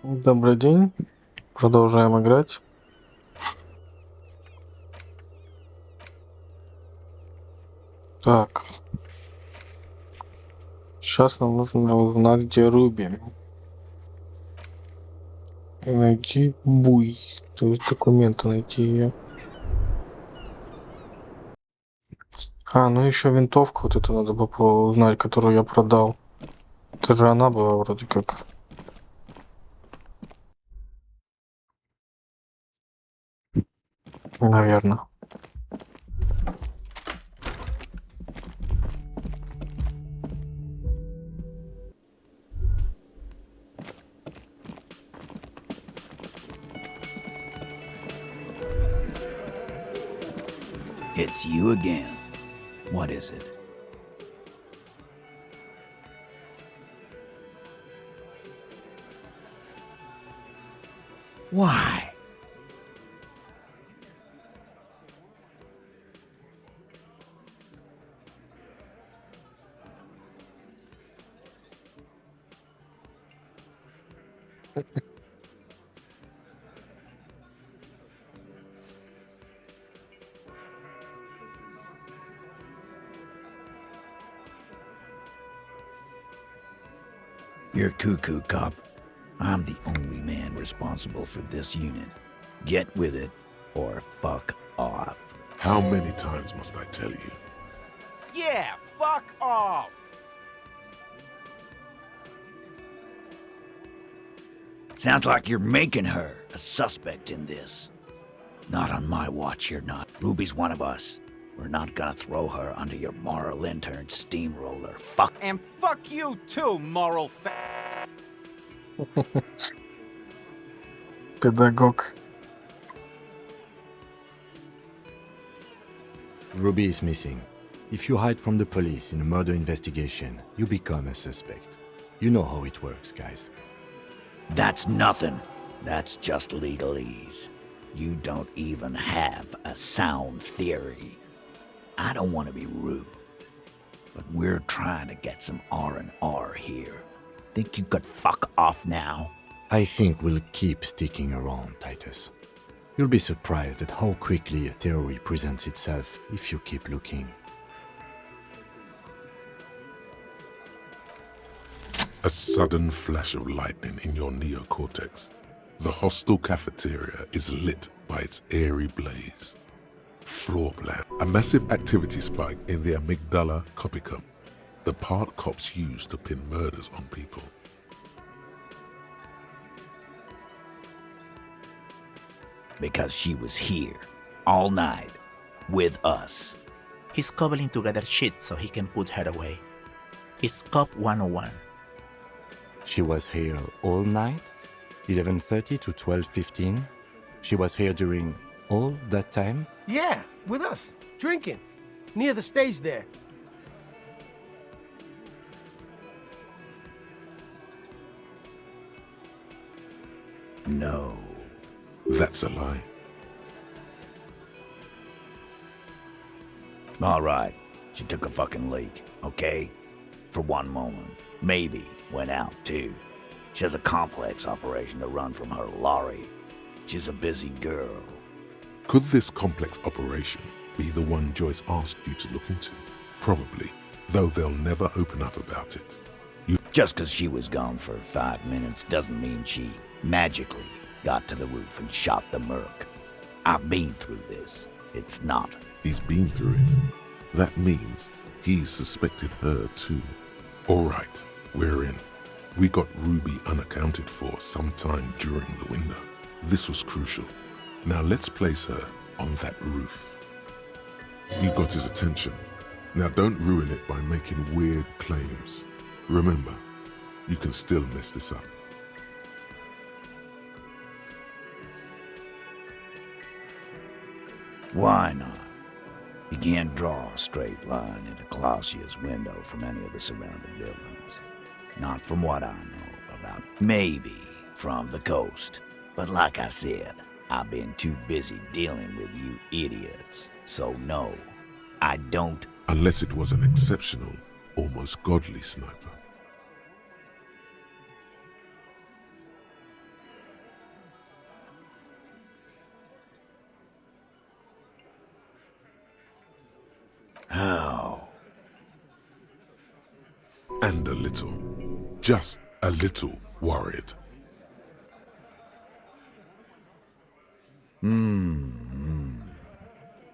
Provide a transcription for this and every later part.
Добрый день. Продолжаем играть. Так, сейчас нам нужно узнать, где Руби. И найти буй. То есть документы найти ее. Ну еще винтовка вот это надо бы узнать, которую я продал. Это же она была вроде как. Наверное. It's you again. What is it? Why? You're cuckoo, cop. I'm the only man responsible for this unit. Get with it, or fuck off. How many times must I tell you? Yeah, fuck off! Sounds like you're making her a suspect in this. Not on my watch, you're not. Ruby's one of us. We're not gonna throw her under your moral intern steamroller. Fuck. And fuck you too, moral Педагог. Ruby is missing. If you hide from the police in a murder investigation, you become a suspect. You know how it works, guys. That's nothing. That's just legalese. You don't even have a sound theory. I don't want to be rude, but we're trying to get some R&R here. Think you could fuck off now? I think we'll keep sticking around, Titus. You'll be surprised at how quickly a theory presents itself if you keep looking. A sudden flash of lightning in your neocortex. The hostel cafeteria is lit by its airy blaze. Floor plan. A massive activity spike in the amygdala copicum, the part cops use to pin murders on people. Because she was here, all night, with us. He's cobbling together shit so he can put her away. It's Cop 101. She was here all night, 11:30 to 12:15. She was here during all that time. Yeah, with us, drinking, near the stage there. No. That's a lie. All right, she took a fucking leak, okay? For one moment. Maybe went out too. She has a complex operation to run from her lorry. She's a busy girl. Could this complex operation be the one Joyce asked you to look into? Probably, though they'll never open up about it. Just because she was gone for 5 minutes doesn't mean she magically got to the roof and shot the merc. I've been through this. It's not. He's been through it. That means he's suspected her too. All right, we're in. We got Ruby unaccounted for sometime during the window. This was crucial. Now let's place her on that roof. You got his attention. Now don't ruin it by making weird claims. Remember, you can still mess this up. Why not? You can't draw a straight line into Clausia's window from any of the surrounding buildings. Not from what I know about. Maybe from the coast. But like I said, I've been too busy dealing with you idiots. So no, I don't. Unless it was an exceptional, almost godly sniper. and a little, just a little worried.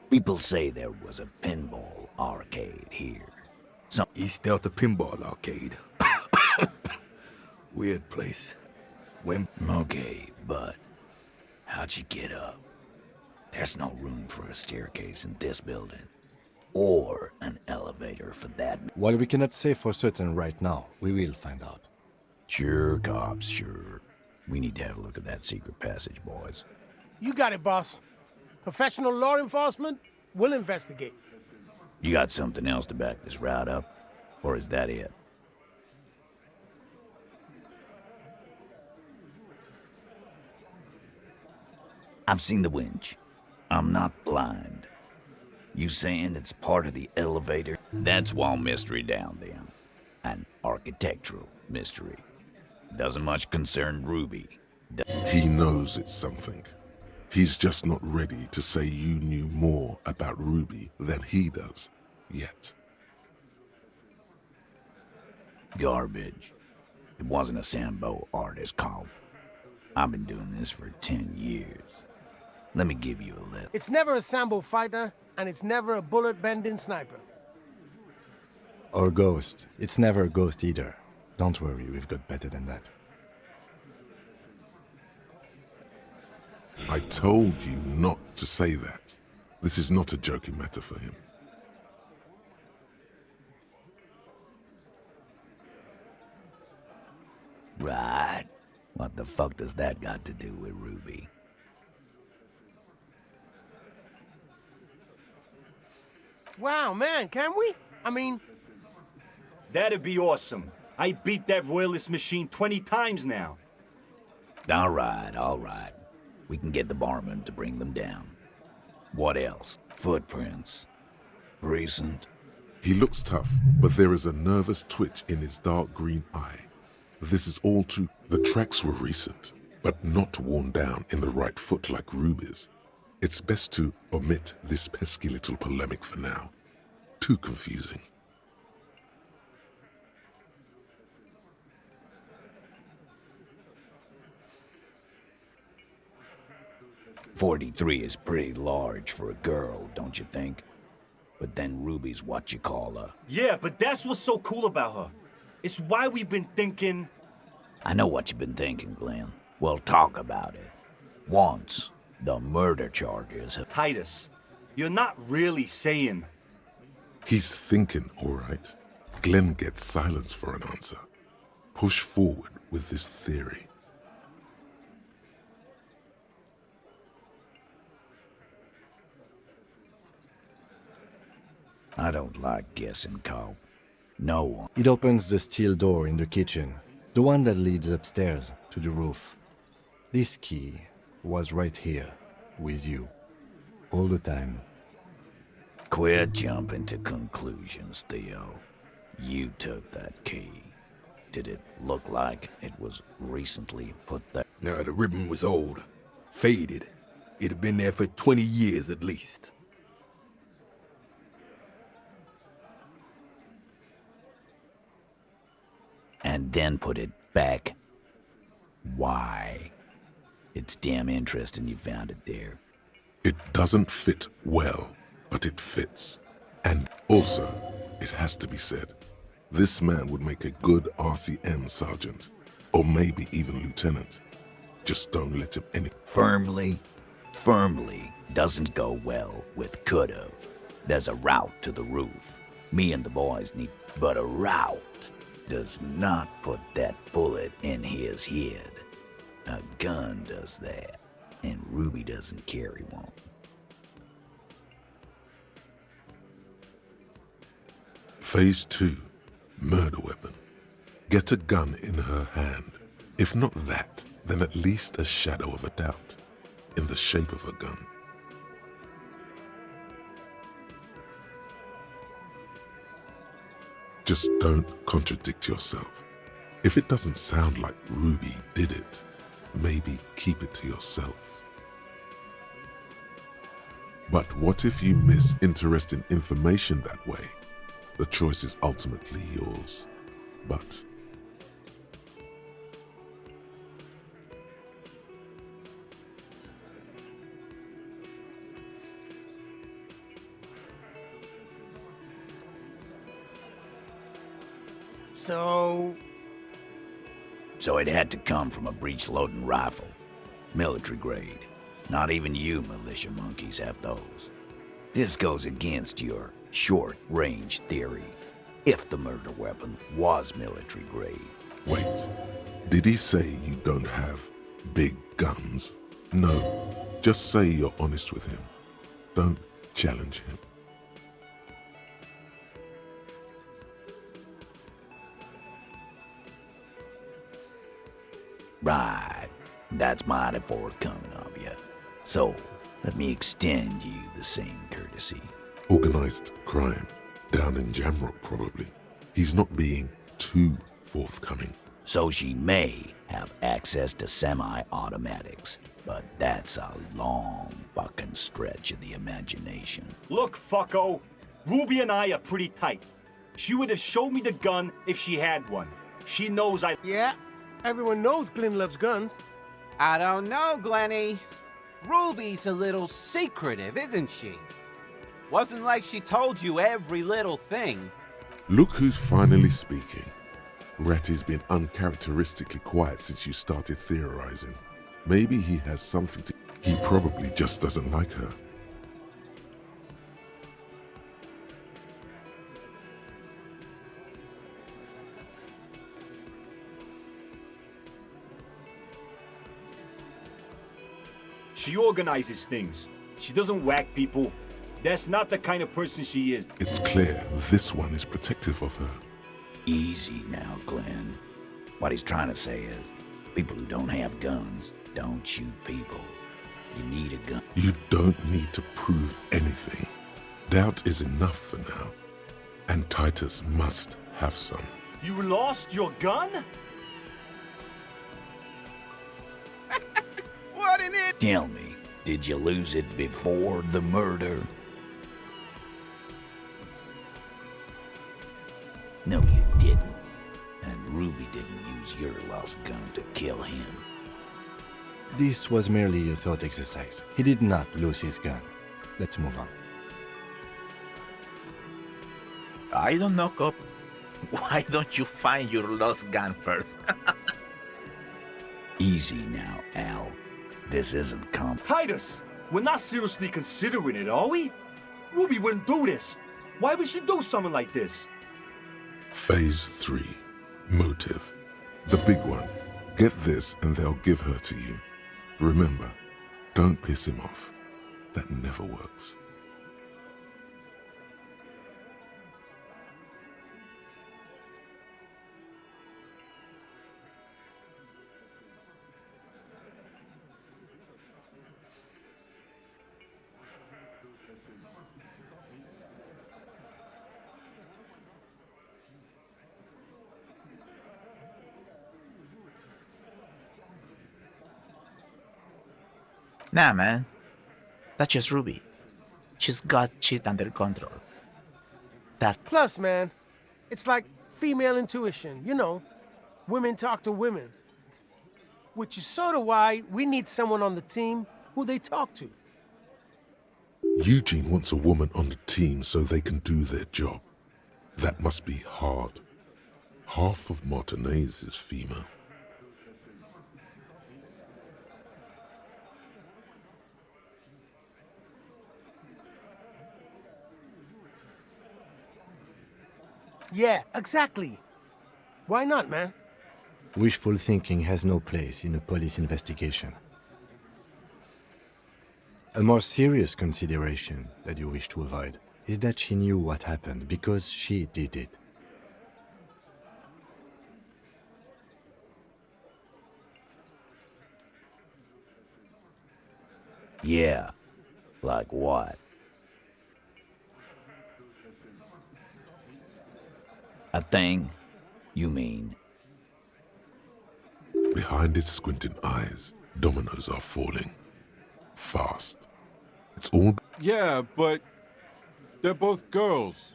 People say there was a pinball arcade here. East Delta Pinball Arcade. Weird place. Okay, but how'd you get up? There's no room for a staircase in this building. Or an elevator for that. While we cannot say for certain right now, we will find out. Sure, cops, sure. We need to have a look at that secret passage, boys. You got it, boss. Professional law enforcement will investigate. You got something else to back this route up? Or is that it? I've seen the winch. I'm not blind. You saying it's part of the elevator? That's wall mystery down there. An architectural mystery. Doesn't much concern Ruby. He knows it's something. He's just not ready to say you knew more about Ruby than he does, yet. Garbage. It wasn't a Sambo artist call. I've been doing this for 10 years. Let me give you a list. It's never a Sambo fighter, and it's never a bullet-bending sniper. Or ghost. It's never a ghost either. Don't worry, we've got better than that. I told you not to say that. This is not a joking matter for him. Right. What the fuck does that got to do with Ruby? Wow, man, can we? I mean, That'd be awesome. I beat that royalist machine 20 times now. All right. We can get the barman to bring them down. What else? Footprints. Recent. He looks tough, but there is a nervous twitch in his dark green eye. This is all true. The tracks were recent, but not worn down in the right foot like Ruby's. It's best to omit this pesky little polemic for now. Too confusing. .43 is pretty large for a girl, don't you think? But then Ruby's what you call a... Yeah, but that's what's so cool about her. It's why we've been thinking... I know what you've been thinking, Glenn. We'll talk about it. Once the murder charges have... Titus, you're not really saying... He's thinking, all right. Glenn gets silence for an answer. Push forward with this theory. I don't like guessing, Cole. No one. It opens the steel door in the kitchen, the one that leads upstairs to the roof. This key was right here, with you, all the time. Quit jumping to conclusions, Theo. You took that key. Did it look like it was recently put there? Now, the ribbon was old, faded. It had been there for 20 years at least. And then put it back. Why? It's damn interesting you found it there. It doesn't fit well, but it fits. And also, it has to be said, this man would make a good RCM sergeant, or maybe even lieutenant. Just don't let him any... Firmly doesn't go well with could've. There's a route to the roof. Me and the boys need... But a route does not put that bullet in his head. A gun does that, and Ruby doesn't carry one. Phase 2, murder weapon. Get a gun in her hand. If not that, then at least a shadow of a doubt, in the shape of a gun. Just don't contradict yourself. If it doesn't sound like Ruby did it, maybe keep it to yourself. But what if you miss interesting information that way? The choice is ultimately yours. but So it had to come from a breech-loading rifle. Military grade. Not even you militia monkeys have those. This goes against your short-range theory. If the murder weapon was military grade. wait. Did he say you don't have big guns? No. Just say you're honest with him. Don't challenge him. Right. That's mighty forthcoming of you. So, let me extend you the same courtesy. Organized crime. Down in Jamrock, probably. He's not being too forthcoming. So she may have access to semi-automatics, but that's a long fucking stretch of the imagination. Look, fucko. Ruby and I are pretty tight. She would have showed me the gun if she had one. She knows I... Yeah, everyone knows Glenn loves guns. I don't know, Glenny. Ruby's a little secretive, isn't she? Wasn't like she told you every little thing. Look who's finally speaking. Ratty's been uncharacteristically quiet since you started theorizing. Maybe he has something to... He probably just doesn't like her. She organizes things. She doesn't whack people. That's not the kind of person she is. It's clear this one is protective of her. Easy now, Glenn. What he's trying to say is, people who don't have guns don't shoot people. You need a gun. You don't need to prove anything. Doubt is enough for now. And Titus must have some. You lost your gun? What an idiot! Tell me, did you lose it before the murder? No, you didn't. And Ruby didn't use your lost gun to kill him. This was merely a thought exercise. He did not lose his gun. Let's move on. I don't know, Cop. Why don't you find your lost gun first? Easy now, Al. This isn't Titus, we're not seriously considering it, are we? Ruby wouldn't do this. Why would she do something like this? Phase 3. Motive. The big one. Get this and they'll give her to you. Remember, don't piss him off. That never works. Nah, man. That's just Ruby. She's got shit under control. That's Plus, man, it's like female intuition, you know. Women talk to women. Which is sort of why we need someone on the team who they talk to. Eugene wants a woman on the team so they can do their job. That must be hard. Half of Martinez is female. Yeah, exactly. Why not, man? Wishful thinking has no place in a police investigation. A more serious consideration that you wish to avoid is that she knew what happened because she did it. Yeah. Like what? A thing? You mean? Behind his squinting eyes, dominoes are falling. Fast. It's all... Yeah, but they're both girls.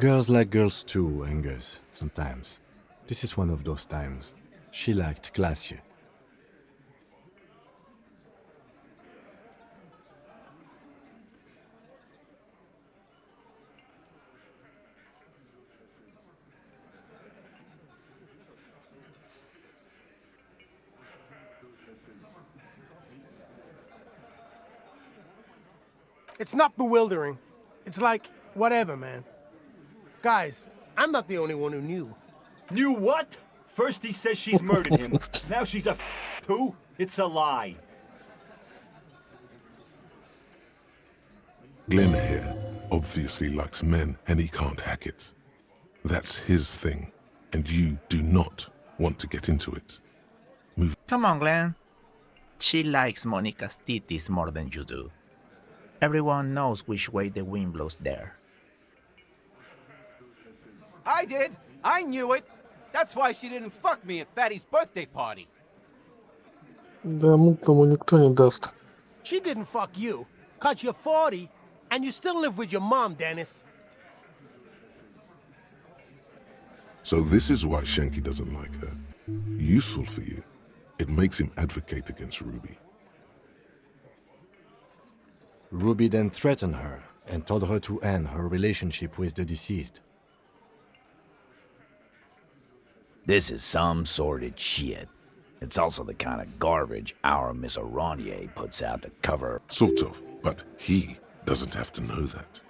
Girls like girls too, Angus, sometimes. This is one of those times. She liked Glacier. It's not bewildering. It's like, whatever, man. Guys, I'm not the only one who knew. Knew what? First he says she's murdered him. Now she's a too? It's a lie. Glenn here obviously likes men and he can't hack it. That's his thing, and you do not want to get into it. Come on, Glenn. She likes Monica's titties more than you do. Everyone knows which way the wind blows there. I did. I knew it. That's why she didn't fuck me at Fatty's birthday party. Да мутному никто не даст. She didn't fuck you, 'cause you're 40, and you still live with your mom, Dennis. So this is why Shanky doesn't like her. Useful for you. It makes him advocate against Ruby. Ruby then threatened her and told her to end her relationship with the deceased. This is some sordid shit. It's also the kind of garbage our Miss Aronier puts out to cover. Sort of, but he doesn't have to know that.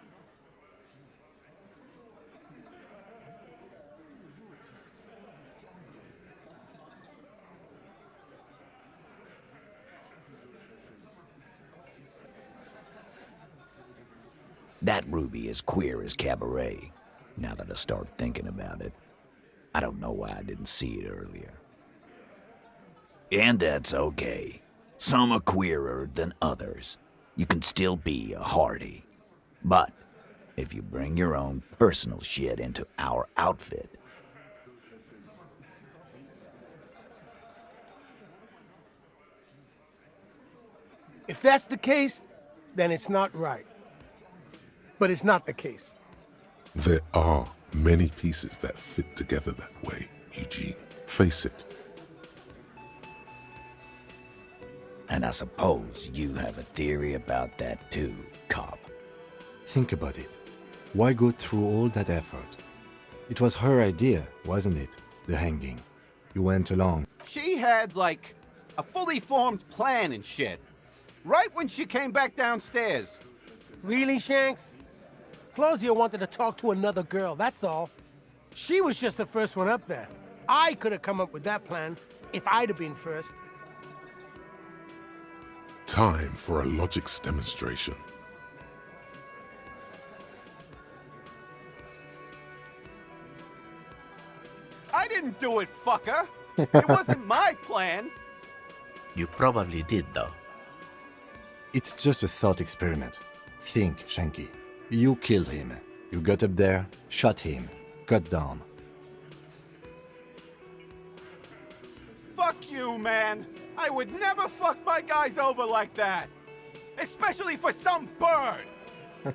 That Ruby is queer as cabaret, now that I start thinking about it. I don't know why I didn't see it earlier. And that's okay. Some are queerer than others. You can still be a Hardy. But if you bring your own personal shit into our outfit, If that's the case, then it's not right. But it's not the case. There are many pieces that fit together that way, Eugene. Face it. and I suppose you have a theory about that too, cop. Think about it. Why go through all that effort? It was her idea, wasn't it? The hanging. You went along. She had, like, a fully formed plan and shit. Right when she came back downstairs. Really, Shanks? Claudia wanted to talk to another girl, that's all. She was just the first one up there. I could have come up with that plan if I'd have been first. Time for a logics demonstration. I didn't do it, fucker! It wasn't my plan! You probably did, though. It's just a thought experiment. Think, Shanky. You killed him. You got up there, shot him, cut down. Fuck you, man! I would never fuck my guys over like that! Especially for some bird!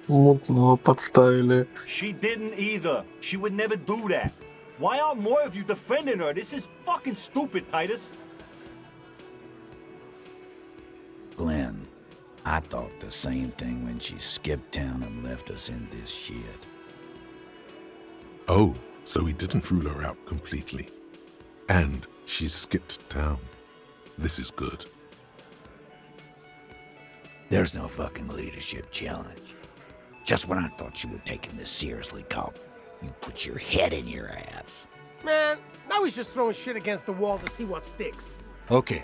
Мутного подставили. She didn't either. She would never do that. Why aren't more of you defending her? This is fucking stupid, Titus. Glenn, I thought the same thing when she skipped town and left us in this shit. Oh, so he didn't rule her out completely. And she skipped town. This is good. There's no fucking leadership challenge. Just when I thought you were taking this seriously, cop, you put your head in your ass. Man, now he's just throwing shit against the wall to see what sticks. Okay.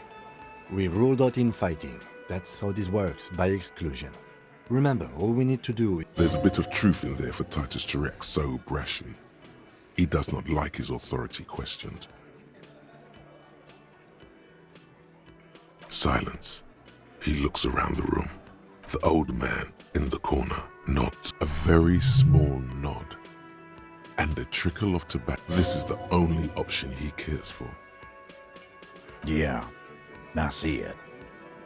We ruled out infighting. That's how this works, by exclusion. Remember, all we need to do is... There's a bit of truth in there for Titus to react so brashly. He does not like his authority questioned. Silence. He looks around the room. The old man in the corner nods, a very small nod, and a trickle of tobacco. This is the only option he cares for. Yeah, I see it.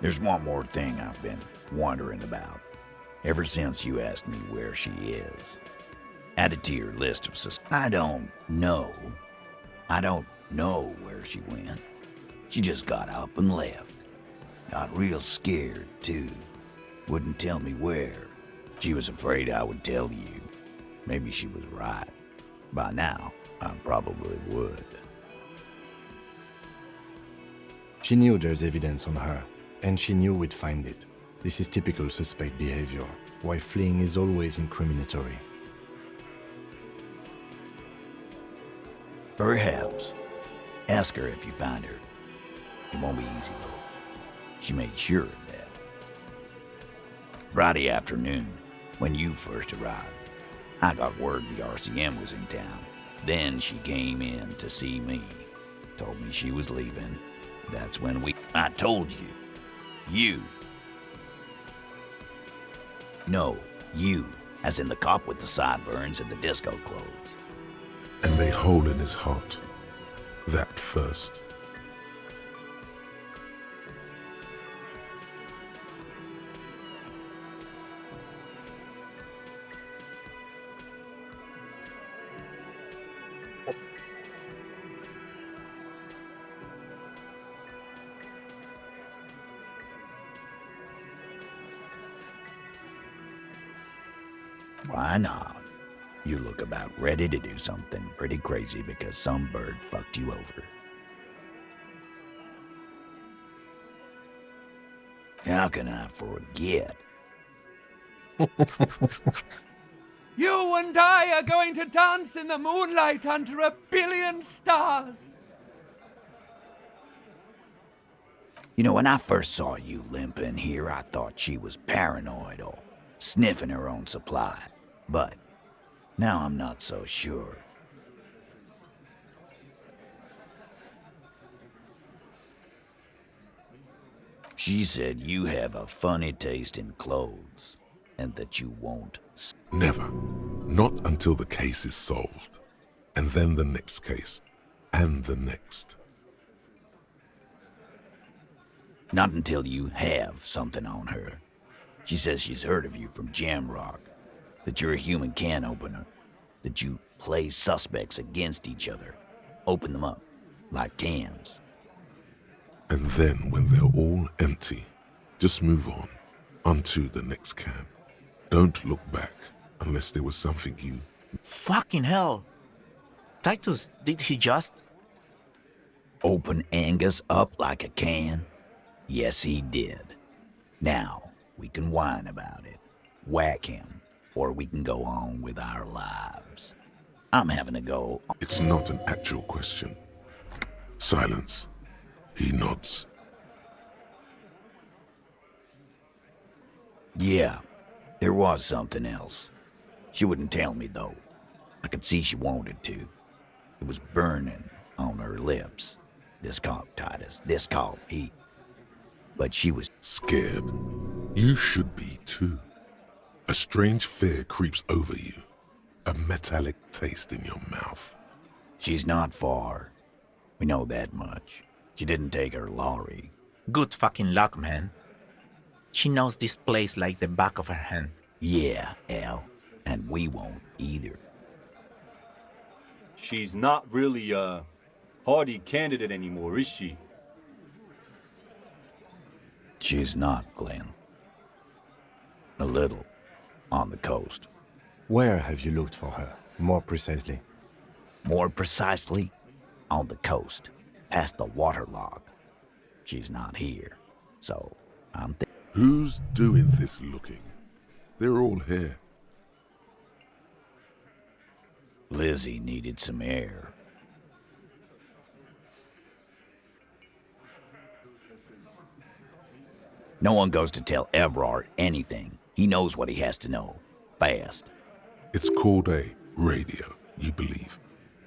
There's one more thing I've been wondering about, ever since you asked me where she is. Add it to your list of I don't know. I don't know where she went. She just got up and left. Got real scared, too. Wouldn't tell me where. She was afraid I would tell you. Maybe she was right. By now, I probably would. She knew there's evidence on her, and she knew we'd find it. This is typical suspect behavior, why fleeing is always incriminatory. Perhaps. Ask her if you find her. It won't be easy, though. She made sure of that. Friday afternoon, when you first arrived, I got word the RCM was in town. Then she came in to see me. Told me she was leaving. That's when I told you. You. No, you. As in the cop with the sideburns and the disco clothes. And a hole in his heart. That first. Why not? You look about ready to do something pretty crazy because some bird fucked you over. How can I forget? You and I are going to dance in the moonlight under 1 billion stars. You know, when I first saw you limping here, I thought she was paranoid or sniffing her own supply. But now I'm not so sure. She said you have a funny taste in clothes, and that you won't. Never. Not until the case is solved. And then the next case. And the next. Not until you have something on her. She says she's heard of you from Jamrock, that you're a human can opener, that you play suspects against each other, open them up like cans. And then when they're all empty, just move on to the next can. Don't look back unless there was something you... Fucking hell. Titus, did he just... Open Angus up like a can? Yes, he did. Now, we can whine about it, whack him, or we can go on with our lives. I'm having to go. It's not an actual question. Silence. He nods. Yeah, there was something else. She wouldn't tell me, though. I could see she wanted to. It was burning on her lips. This cop, Titus, this cop, he... But she was... Scared. You should be, too. A strange fear creeps over you. A metallic taste in your mouth. She's not far. We know that much. She didn't take her lorry. Good fucking luck, man. She knows this place like the back of her hand. Yeah, Al. And we won't either. She's not really a hardy candidate anymore, is she? She's not, Glenn. A little. On the coast. Where have you looked for her, more precisely? More precisely, on the coast, past the waterlock. She's not here, so I'm Who's doing this looking? They're all here. Lizzie needed some air. No one goes to tell Everard anything. He knows what he has to know. Fast. It's called a radio, you believe.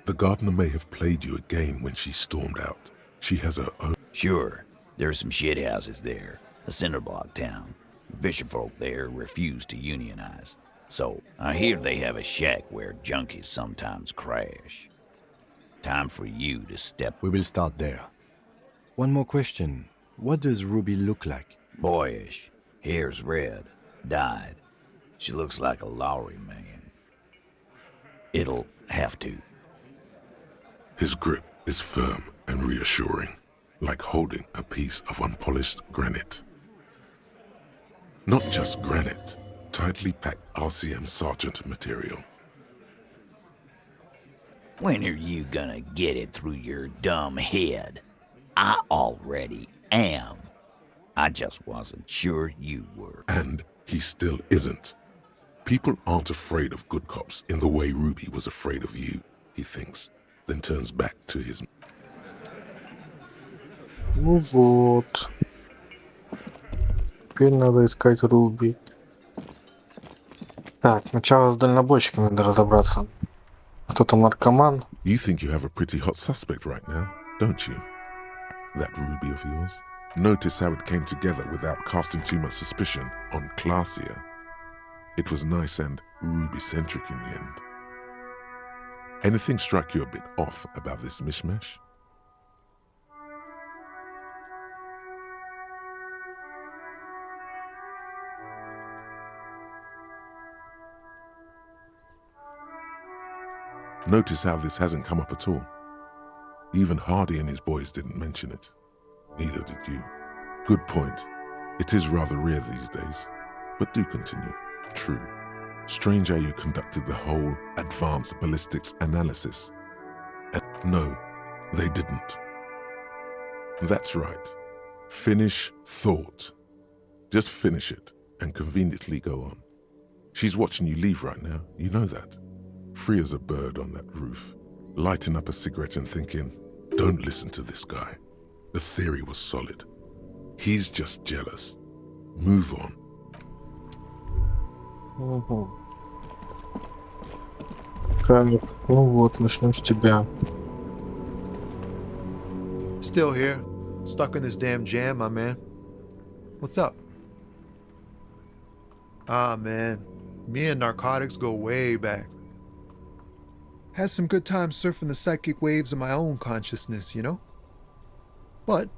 The gardener may have played you a game when she stormed out. She has her own... Sure, there's some shit houses there. A cinder block town. Fisherfolk there refuse to unionize. So, I hear they have a shack where junkies sometimes crash. Time for you to step... We will start there. One more question. What does Ruby look like? Boyish. Hair's red. Dyed. She looks like a Lowry man. It'll have to. His grip is firm and reassuring, like holding a piece of unpolished granite. Not just granite, tightly packed RCM Sergeant material. When are you gonna get it through your dumb head? I already am. I just wasn't sure you were. And he still isn't. People aren't afraid of good cops in the way Ruby was afraid of you, he thinks, then turns back to his... Ну вот. Теперь надо искать Руби. Так, сначала с дальнобойщиками надо разобраться. Кто-то наркоман. You think you have a pretty hot suspect right now, don't you? That Ruby of yours? Notice how it came together without casting too much suspicion on Clausia. It was nice and Ruby-centric in the end. Anything strike you a bit off about this mishmash? Notice how this hasn't come up at all. Even Hardy and his boys didn't mention it. Neither did you. Good point. It is rather rare these days. But do continue. True. Strange how you conducted the whole advanced ballistics analysis. No, they didn't. That's right. Finish thought. Just finish it and conveniently go on. She's watching you leave right now, you know that. Free as a bird on that roof, lighting up a cigarette and thinking, don't listen to this guy. The theory was solid. He's just jealous. Move on. Угу. Так, ну вот, начнем с тебя. Still here. Stuck in this damn jam, my man. What's up? Ah, man. Me and narcotics go way back. Had some good times surfing the psychic waves of my own consciousness, you know? But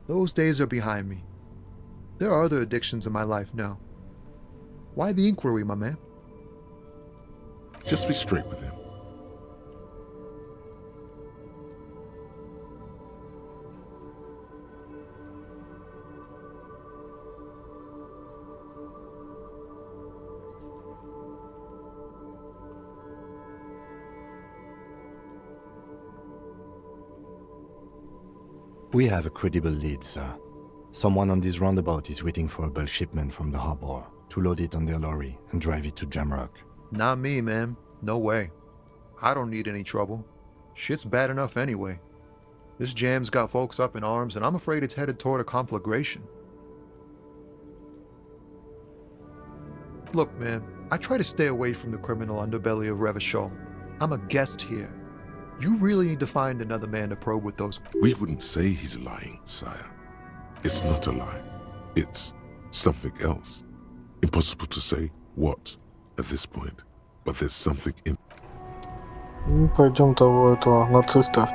those days are behind me. There are other addictions in my life now. Why the inquiry, my man? Just be straight with him. We have a credible lead, sir. Someone on this roundabout is waiting for a bulk shipment from the harbor to load it on their lorry and drive it to Jamrock. Not me, man. No way. I don't need any trouble. Shit's bad enough anyway. This jam's got folks up in arms, and I'm afraid it's headed toward a conflagration. Look, man, I try to stay away from the criminal underbelly of Revachol. I'm a guest here. You really need to find another man to probe with those... We wouldn't say he's lying, sire. It's not a lie. It's something else. Impossible to say what at this point, but there's something in... Ну, пойдем того этого нациста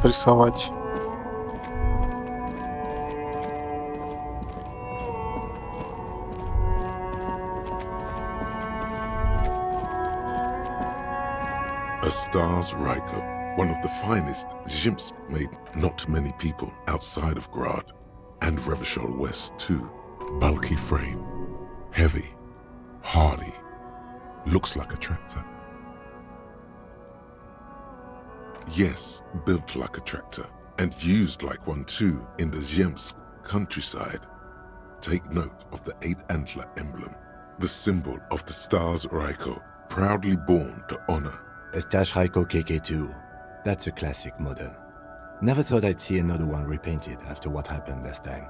прессовать. A Stars Ryko, one of the finest Zhimsk made not many people outside of Grad, and Revachol West too. Bulky frame, heavy, hardy, looks like a tractor. Yes, built like a tractor, and used like one too in the Zhimsk countryside. Take note of the 8-antler emblem, the symbol of the Stars Ryko, proudly born to honor. Estash Raiko KK2. That's a classic model. Never thought I'd see another one repainted after what happened last time.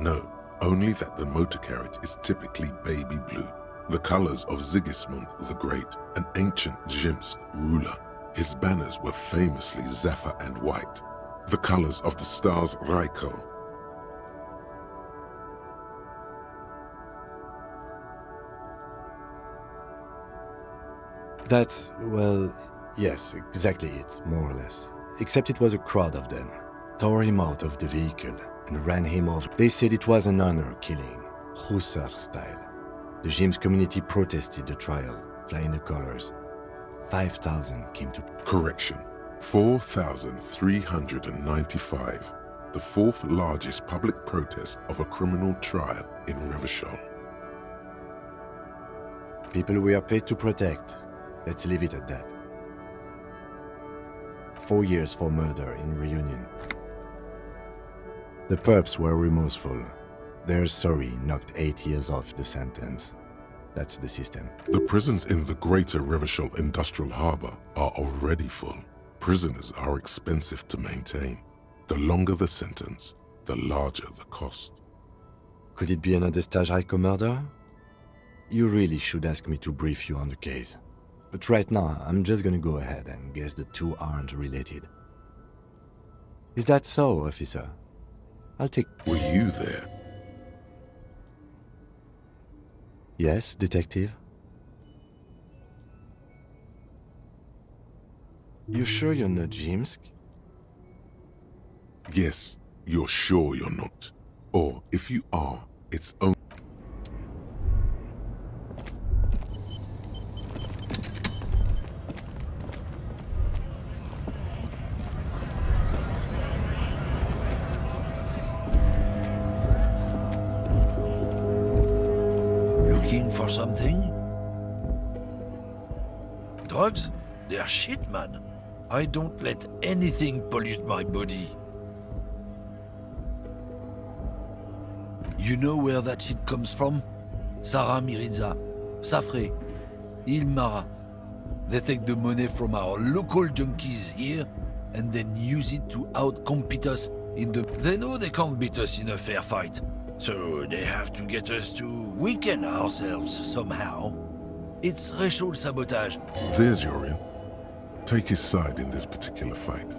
No, only that the motor carriage is typically baby blue, the colors of Sigismund the Great, an ancient Zhimsk ruler. His banners were famously zephyr and white, the colors of the Stars Ryko. That's, well, yes, exactly it, more or less. Except it was a crowd of them. Tore him out of the vehicle and ran him off. They said it was an honor killing. Hussar style. The James community protested the trial, flying the colors. 5,000 came to... Correction. 4,395. The fourth largest public protest of a criminal trial in Revachol. People we are paid to protect. Let's leave it at that. 4 years for murder in Reunion. The perps were remorseful. Their sorry knocked 8 years off the sentence. That's the system. The prisons in the greater Revachol industrial harbor are already full. Prisoners are expensive to maintain. The longer the sentence, the larger the cost. Could it be another Stajreiko murder? You really should ask me to brief you on the case. But right now, I'm just gonna go ahead and guess the two aren't related. Is that so, officer? I'll take... Were you there? Yes, detective? You sure you're not Jimsk? Yes, you're sure you're not. Or if you are, it's only... Looking for something? Drugs? They're shit, man. I don't let anything pollute my body. You know where that shit comes from? Sarah Miriza, Safre, Ilmara. They take the money from our local junkies here and then use it to outcompete us in the... They know they can't beat us in a fair fight, so they have to get us to weaken ourselves somehow. It's racial sabotage. There's Yorin. Take his side in this particular fight.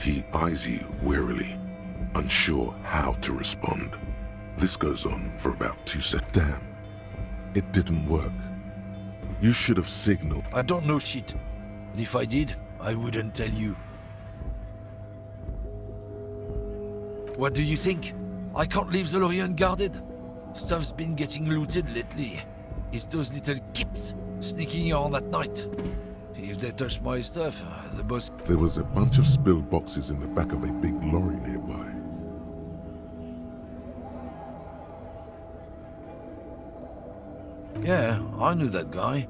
He eyes you warily, unsure how to respond. This goes on for about 2 seconds. Damn, it didn't work. You should have signaled. I don't know shit. And if I did, I wouldn't tell you. What do you think? I can't leave the lorry unguarded. Stuff's been getting looted lately. It's those little kips sneaking around at night. If they touch my stuff, the boss... There was a bunch of spilled boxes in the back of a big lorry nearby. Yeah, I knew that guy.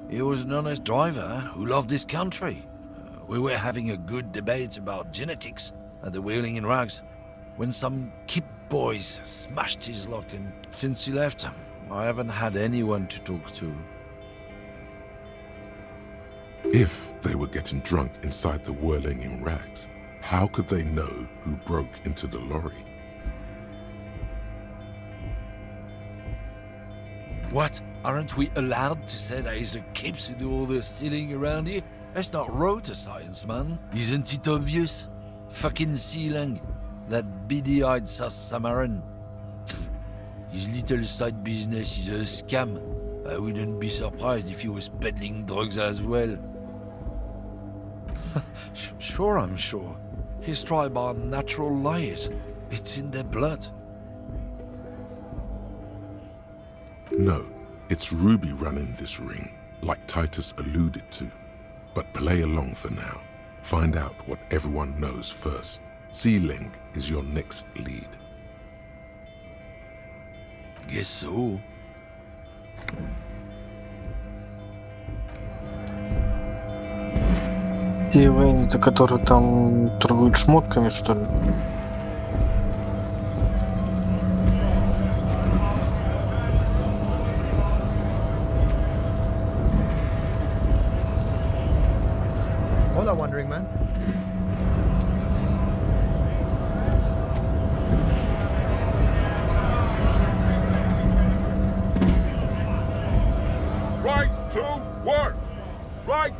He was an honest driver who loved this country. We were having a good debate about genetics at the Wheeling in Rags when some kip boys smashed his lock, and since he left, I haven't had anyone to talk to. If they were getting drunk inside the Whirling in Rags, how could they know who broke into the lorry? What? Aren't we allowed to say that he's the kips who do all the stealing around here? That's not road science, man. Isn't it obvious? Fucking Sealang, that beady-eyed South Samaran. His little side business is a scam. I wouldn't be surprised if he was peddling drugs as well. Sure, I'm sure. His tribe are natural liars. It's in their blood. No, it's Ruby running this ring, like Titus alluded to. But play along for now. Find out what everyone knows first. Sealing is your next lead. Guess so. Стивен, это который там торгует шмотками, что ли? Hola, Wandering Man. Right to work! Right!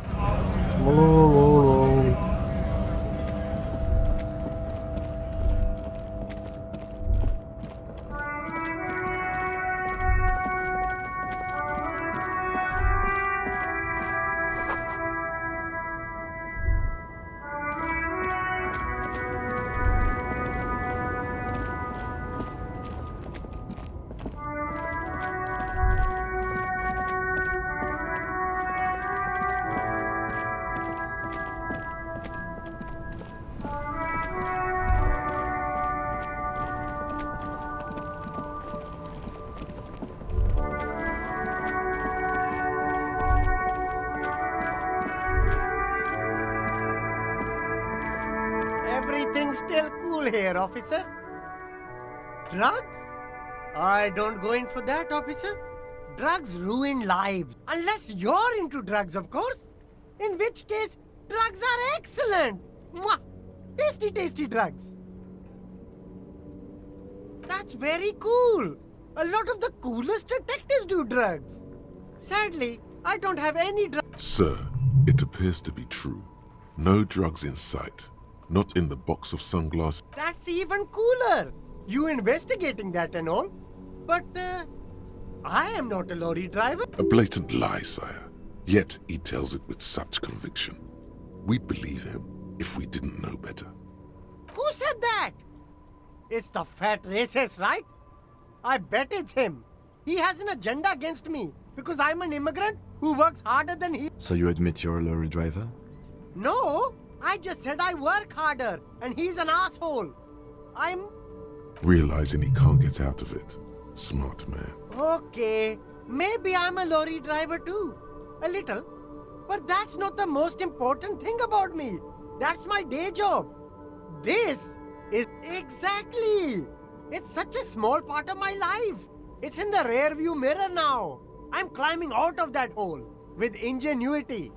Everything's still cool here, officer. Drugs? I don't go in for that, officer. Drugs ruin lives. Unless you're into drugs, of course. In which case, drugs are excellent. Mwah! Tasty, tasty drugs. That's very cool. A lot of the coolest detectives do drugs. Sadly, I don't have any drugs. Sir, it appears to be true. No drugs in sight. Not in the box of sunglasses. That's even cooler. You investigating that and all. But, I am not a lorry driver. A blatant lie, sire. Yet he tells it with such conviction. We'd believe him if we didn't know better. Who said that? It's the fat racist, right? I bet it's him. He has an agenda against me because I'm an immigrant who works harder than he. So you admit you're a lorry driver? No, I just said I work harder and he's an asshole. I'm... Realizing he can't get out of it. Smart man. Okay, maybe I'm a lorry driver too. A little. But that's not the most important thing about me. That's my day job. This is exactly. It's such a small part of my life. It's in the rear view mirror now. I'm climbing out of that hole with ingenuity.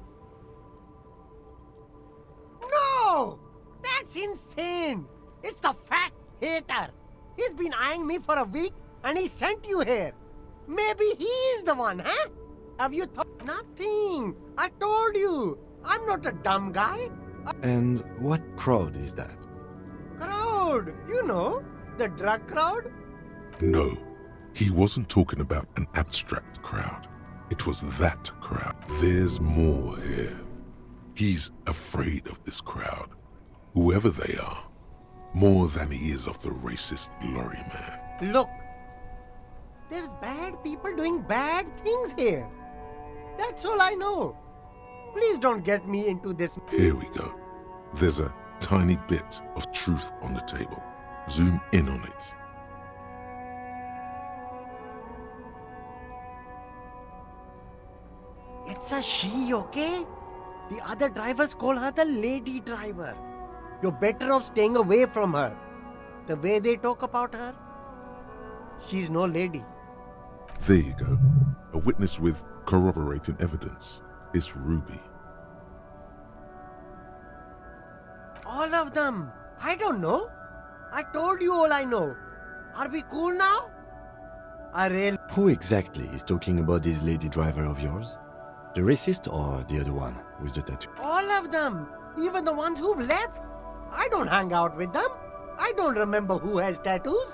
No! That's insane. It's the fat hater. He's been eyeing me for a week and he sent you here. Maybe he's the one, huh? Have you thought? Nothing. I told you. I'm not a dumb guy. And what crowd is that? Crowd. You know, the drug crowd. No, he wasn't talking about an abstract crowd. It was that crowd. There's more here. He's afraid of this crowd, whoever they are, more than he is of the racist lorry man. Look, there's bad people doing bad things here. That's all I know. Please don't get me into this. Here we go. There's a tiny bit of truth on the table. Zoom in on it. It's a she, okay? The other drivers call her the lady driver. You're better off staying away from her. The way they talk about her, she's no lady. There you go. A witness with corroborating evidence. It's Ruby. All of them. I don't know. I told you all I know. Are we cool now? I really... Who exactly is talking about this lady driver of yours? The racist or the other one with the tattoo? All of them. Even the ones who've left. I don't hang out with them. I don't remember who has tattoos.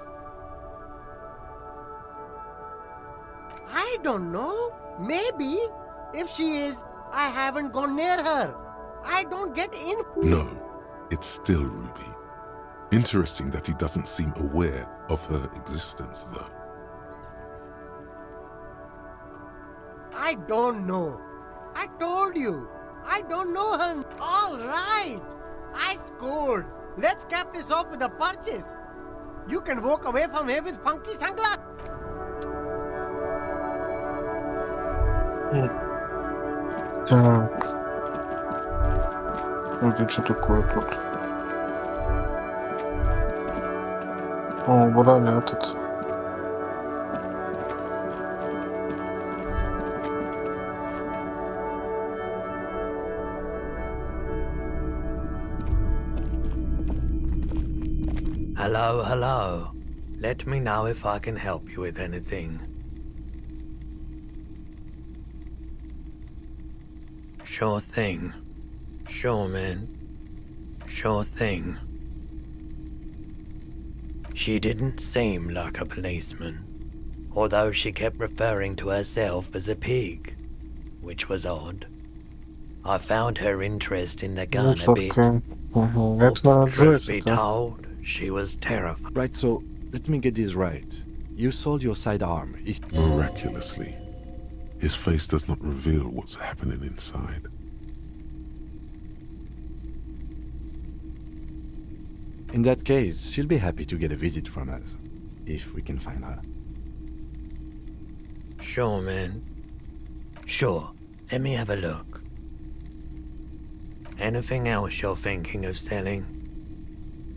I don't know. Maybe. If she is, I haven't gone near her. I don't get in. No, it's still Ruby. Interesting that he doesn't seem aware of her existence, though. I don't know. I told you. I don't know her. All right. I scored. Let's cap this off with a purchase. You can walk away from here with funky sunglasses. Так. Это что такое тут? О, убрали этот. Hello, hello. Let me know if I can help you with anything. Sure thing. Sure, man. Sure thing. She didn't seem like a policeman, although she kept referring to herself as a pig, which was odd. I found her interest in the gun a bit. Truth be told, she was terrified. Right, so let me get this right. You sold your sidearm. Miraculously, his face does not reveal what's happening inside. In that case, she'll be happy to get a visit from us, if we can find her. Sure, man. Sure. Let me have a look. Anything else you're thinking of selling?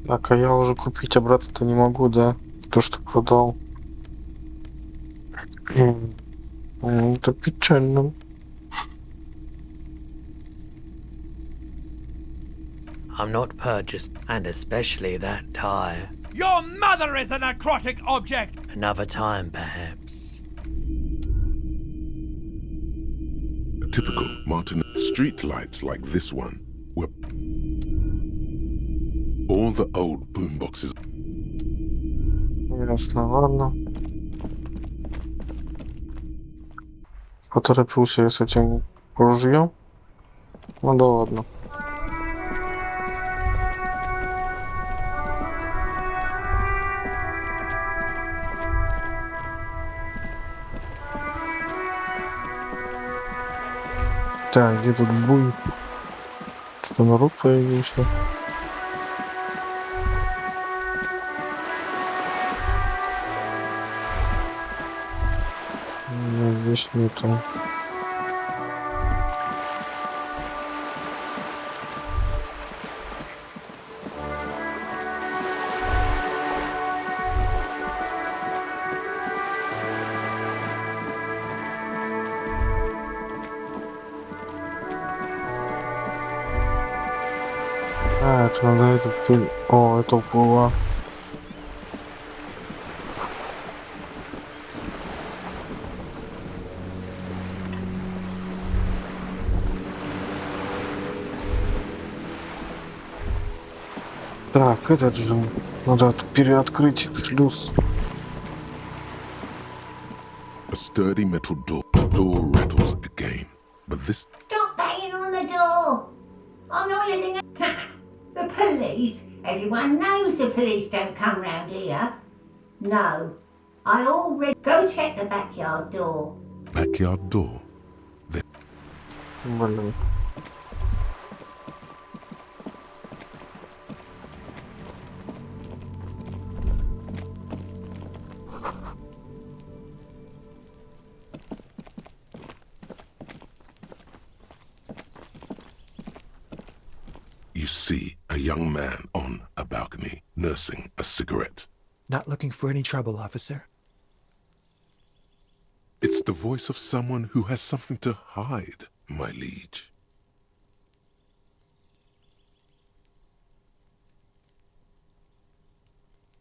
Так, а я уже купить обратно-то не могу, да? То, что продал. Это печально. I'm not purchased, and especially that tire. Your mother is a necrotic object! Another time, perhaps. A typical Martin street lights like this one were all the old boomboxes. Ясно, ладно. Поторопился я с этим ружьем. Ну да ладно. Так, где тут буй? Что, народ появился? Нет, здесь нету. А, это надо этот... О, это уплыла. Так, этот же... Надо переоткрыть шлюз. A sturdy metal door. The door rattles again, but this Stop banging on the door! I'm not letting it. The police? Everyone knows the police don't come round here. No. I already. Go check the backyard door. backyard door. Блин. You see a young man on a balcony nursing a cigarette. Not looking for any trouble, officer. It's the voice of someone who has something to hide, my liege.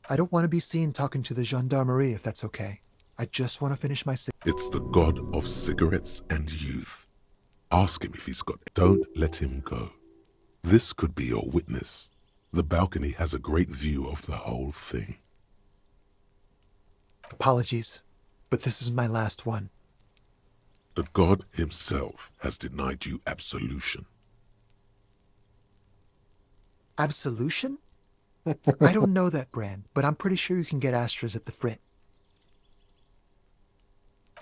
I don't want to be seen talking to the gendarmerie, if that's okay. I just want to finish my It's the god of cigarettes and youth. Ask him if he's got it. Don't let him go. This could be your witness. The balcony has a great view of the whole thing. Apologies, but this is my last one. The god himself has denied you absolution. Absolution? I don't know that brand, but I'm pretty sure you can get Astras at the Frit.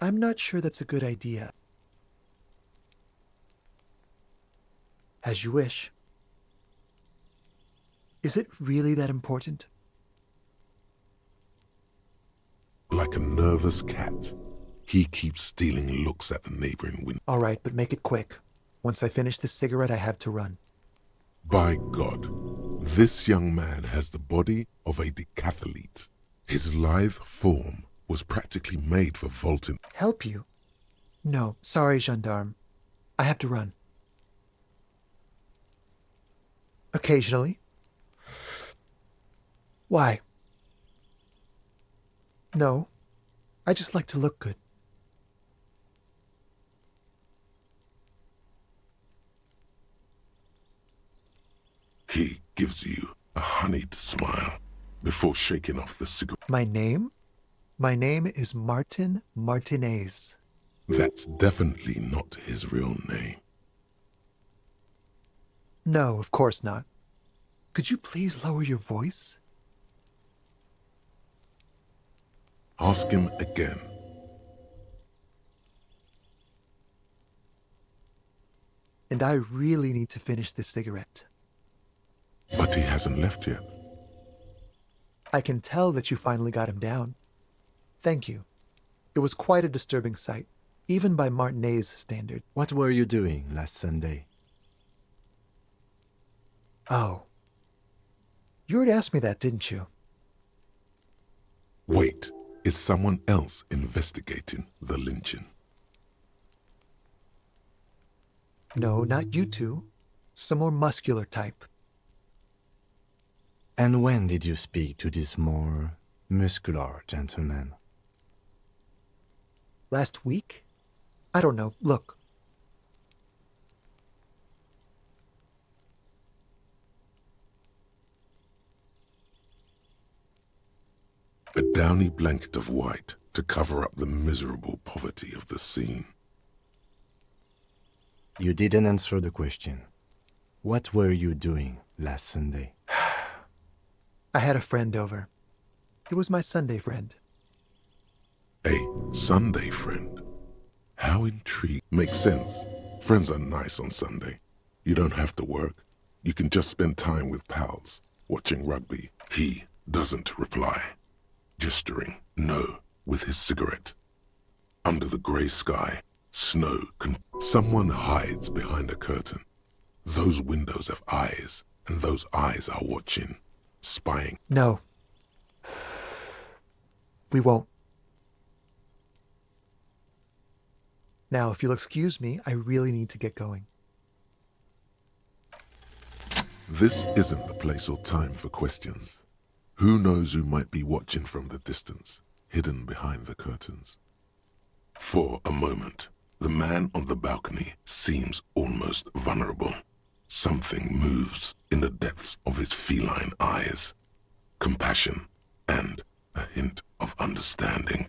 I'm not sure that's a good idea. As you wish. Is it really that important? Like a nervous cat, he keeps stealing looks at the neighboring window. All right, but make it quick. Once I finish this cigarette, I have to run. By God, this young man has the body of a decathlete. His lithe form was practically made for vaulting. Help you? No, sorry, gendarme. I have to run. Occasionally. Why? No, I just like to look good. He gives you a honeyed smile before shaking off the cigarette. My name? My name is Martin Martinez. That's definitely not his real name. No, of course not. Could you please lower your voice? Ask him again. And I really need to finish this cigarette. But he hasn't left yet. I can tell that you finally got him down. Thank you. It was quite a disturbing sight, even by Martinez standard. What were you doing last Sunday? Oh. You already asked me that, didn't you? Wait, is someone else investigating the lynching? No, not you two. Some more muscular type. And when did you speak to this more muscular gentleman? Last week? I don't know. Look. A downy blanket of white to cover up the miserable poverty of the scene. You didn't answer the question. What were you doing last Sunday? I had a friend over. It was my Sunday friend. A Sunday friend? How intriguing. Makes sense. Friends are nice on Sunday. You don't have to work. You can just spend time with pals, watching rugby. He doesn't reply. Gesturing no with his cigarette. Under the grey sky, snow someone hides behind a curtain. Those windows have eyes, and those eyes are watching, spying. No. We won't. Now, if you'll excuse me, I really need to get going. This isn't the place or time for questions. Who knows who might be watching from the distance, hidden behind the curtains? For a moment, the man on the balcony seems almost vulnerable. Something moves in the depths of his feline eyes. Compassion and a hint of understanding.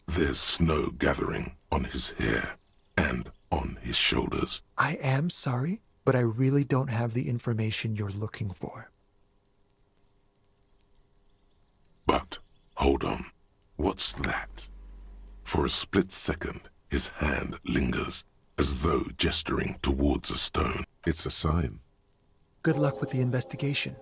There's snow gathering on his hair and on his shoulders. I am sorry, but I really don't have the information you're looking for. But, hold on, what's that? For a split second, his hand lingers, as though gesturing towards a stone. It's a sign. Good luck with the investigation.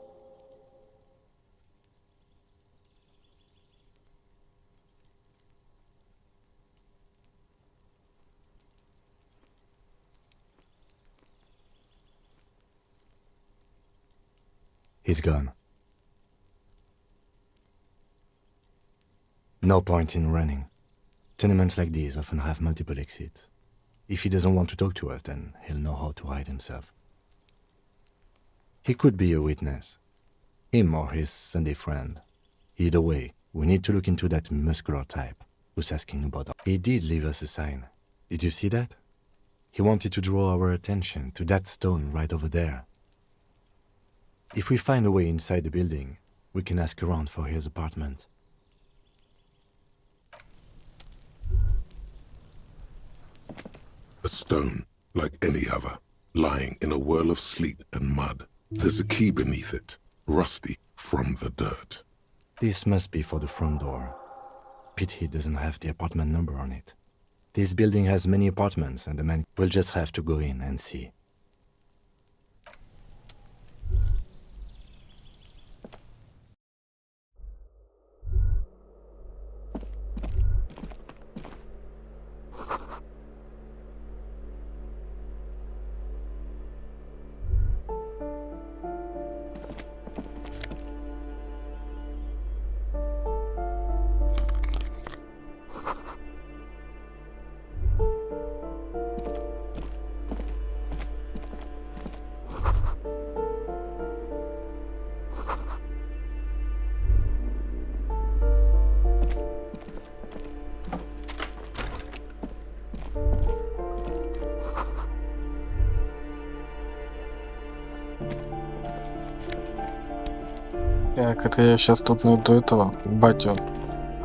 He's gone. No point in running. Tenements like these often have multiple exits. If he doesn't want to talk to us, then he'll know how to hide himself. He could be a witness. Him or his Sunday friend. Either way, we need to look into that muscular type who's asking about us. He did leave us a sign. Did you see that? He wanted to draw our attention to that stone right over there. If we find a way inside the building, we can ask around for his apartment. A stone, like any other, lying in a whirl of sleet and mud. There's a key beneath it, rusty from the dirt. This must be for the front door. Pity doesn't have the apartment number on it. This building has many apartments, and the man will just have to go in and see. Так, это я сейчас тут найду этого батю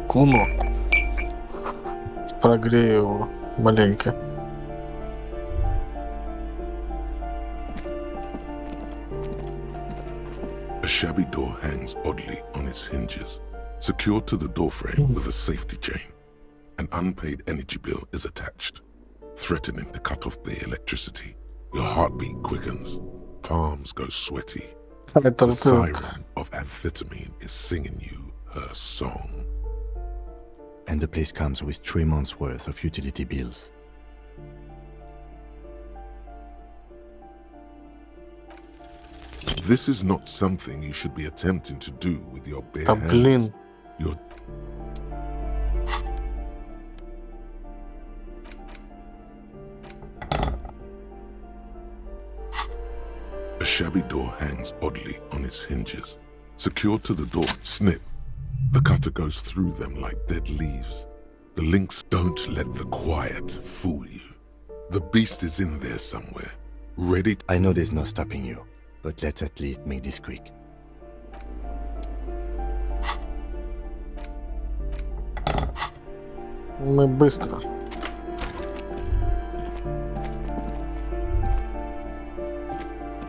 Куну. Прогрею его маленько. A shabby door hangs oddly on its hinges, secured to the doorframe with a safety chain. An unpaid energy bill is attached, threatening to cut off the electricity. Your heartbeat quickens, palms go sweaty. The siren of amphetamine is singing you her song. And the place comes with 3 months' worth of utility bills. This is not something you should be attempting to do with your bare Да блин. hands. Your A shabby door hangs oddly on its hinges. Secured to the door, snip. The cutter goes through them like dead leaves. The links don't let the quiet fool you. The beast is in there somewhere, ready. I know there's no stopping you, but let's at least make this quick. Мы быстро.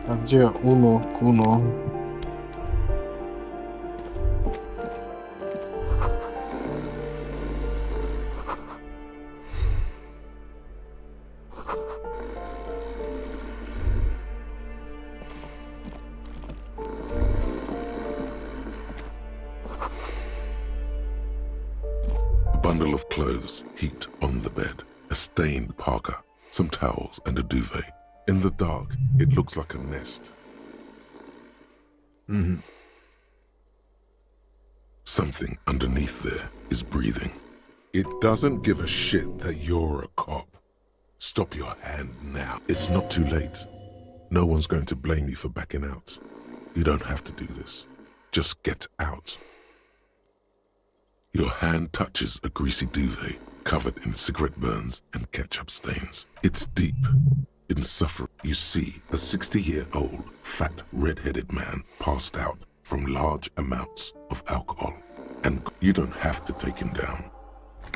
А где Уно, Куно? A bundle of clothes heaped on the bed, a stained parka, some towels and a duvet. In the dark, it looks like a nest. Something underneath there is breathing. It doesn't give a shit that you're a cop. Stop your hand now. It's not too late. No one's going to blame you for backing out. You don't have to do this. Just get out. Your hand touches a greasy duvet covered in cigarette burns and ketchup stains. It's deep. In suffering, you see a 60-year-old, fat, red-headed man passed out from large amounts of alcohol. And you don't have to take him down.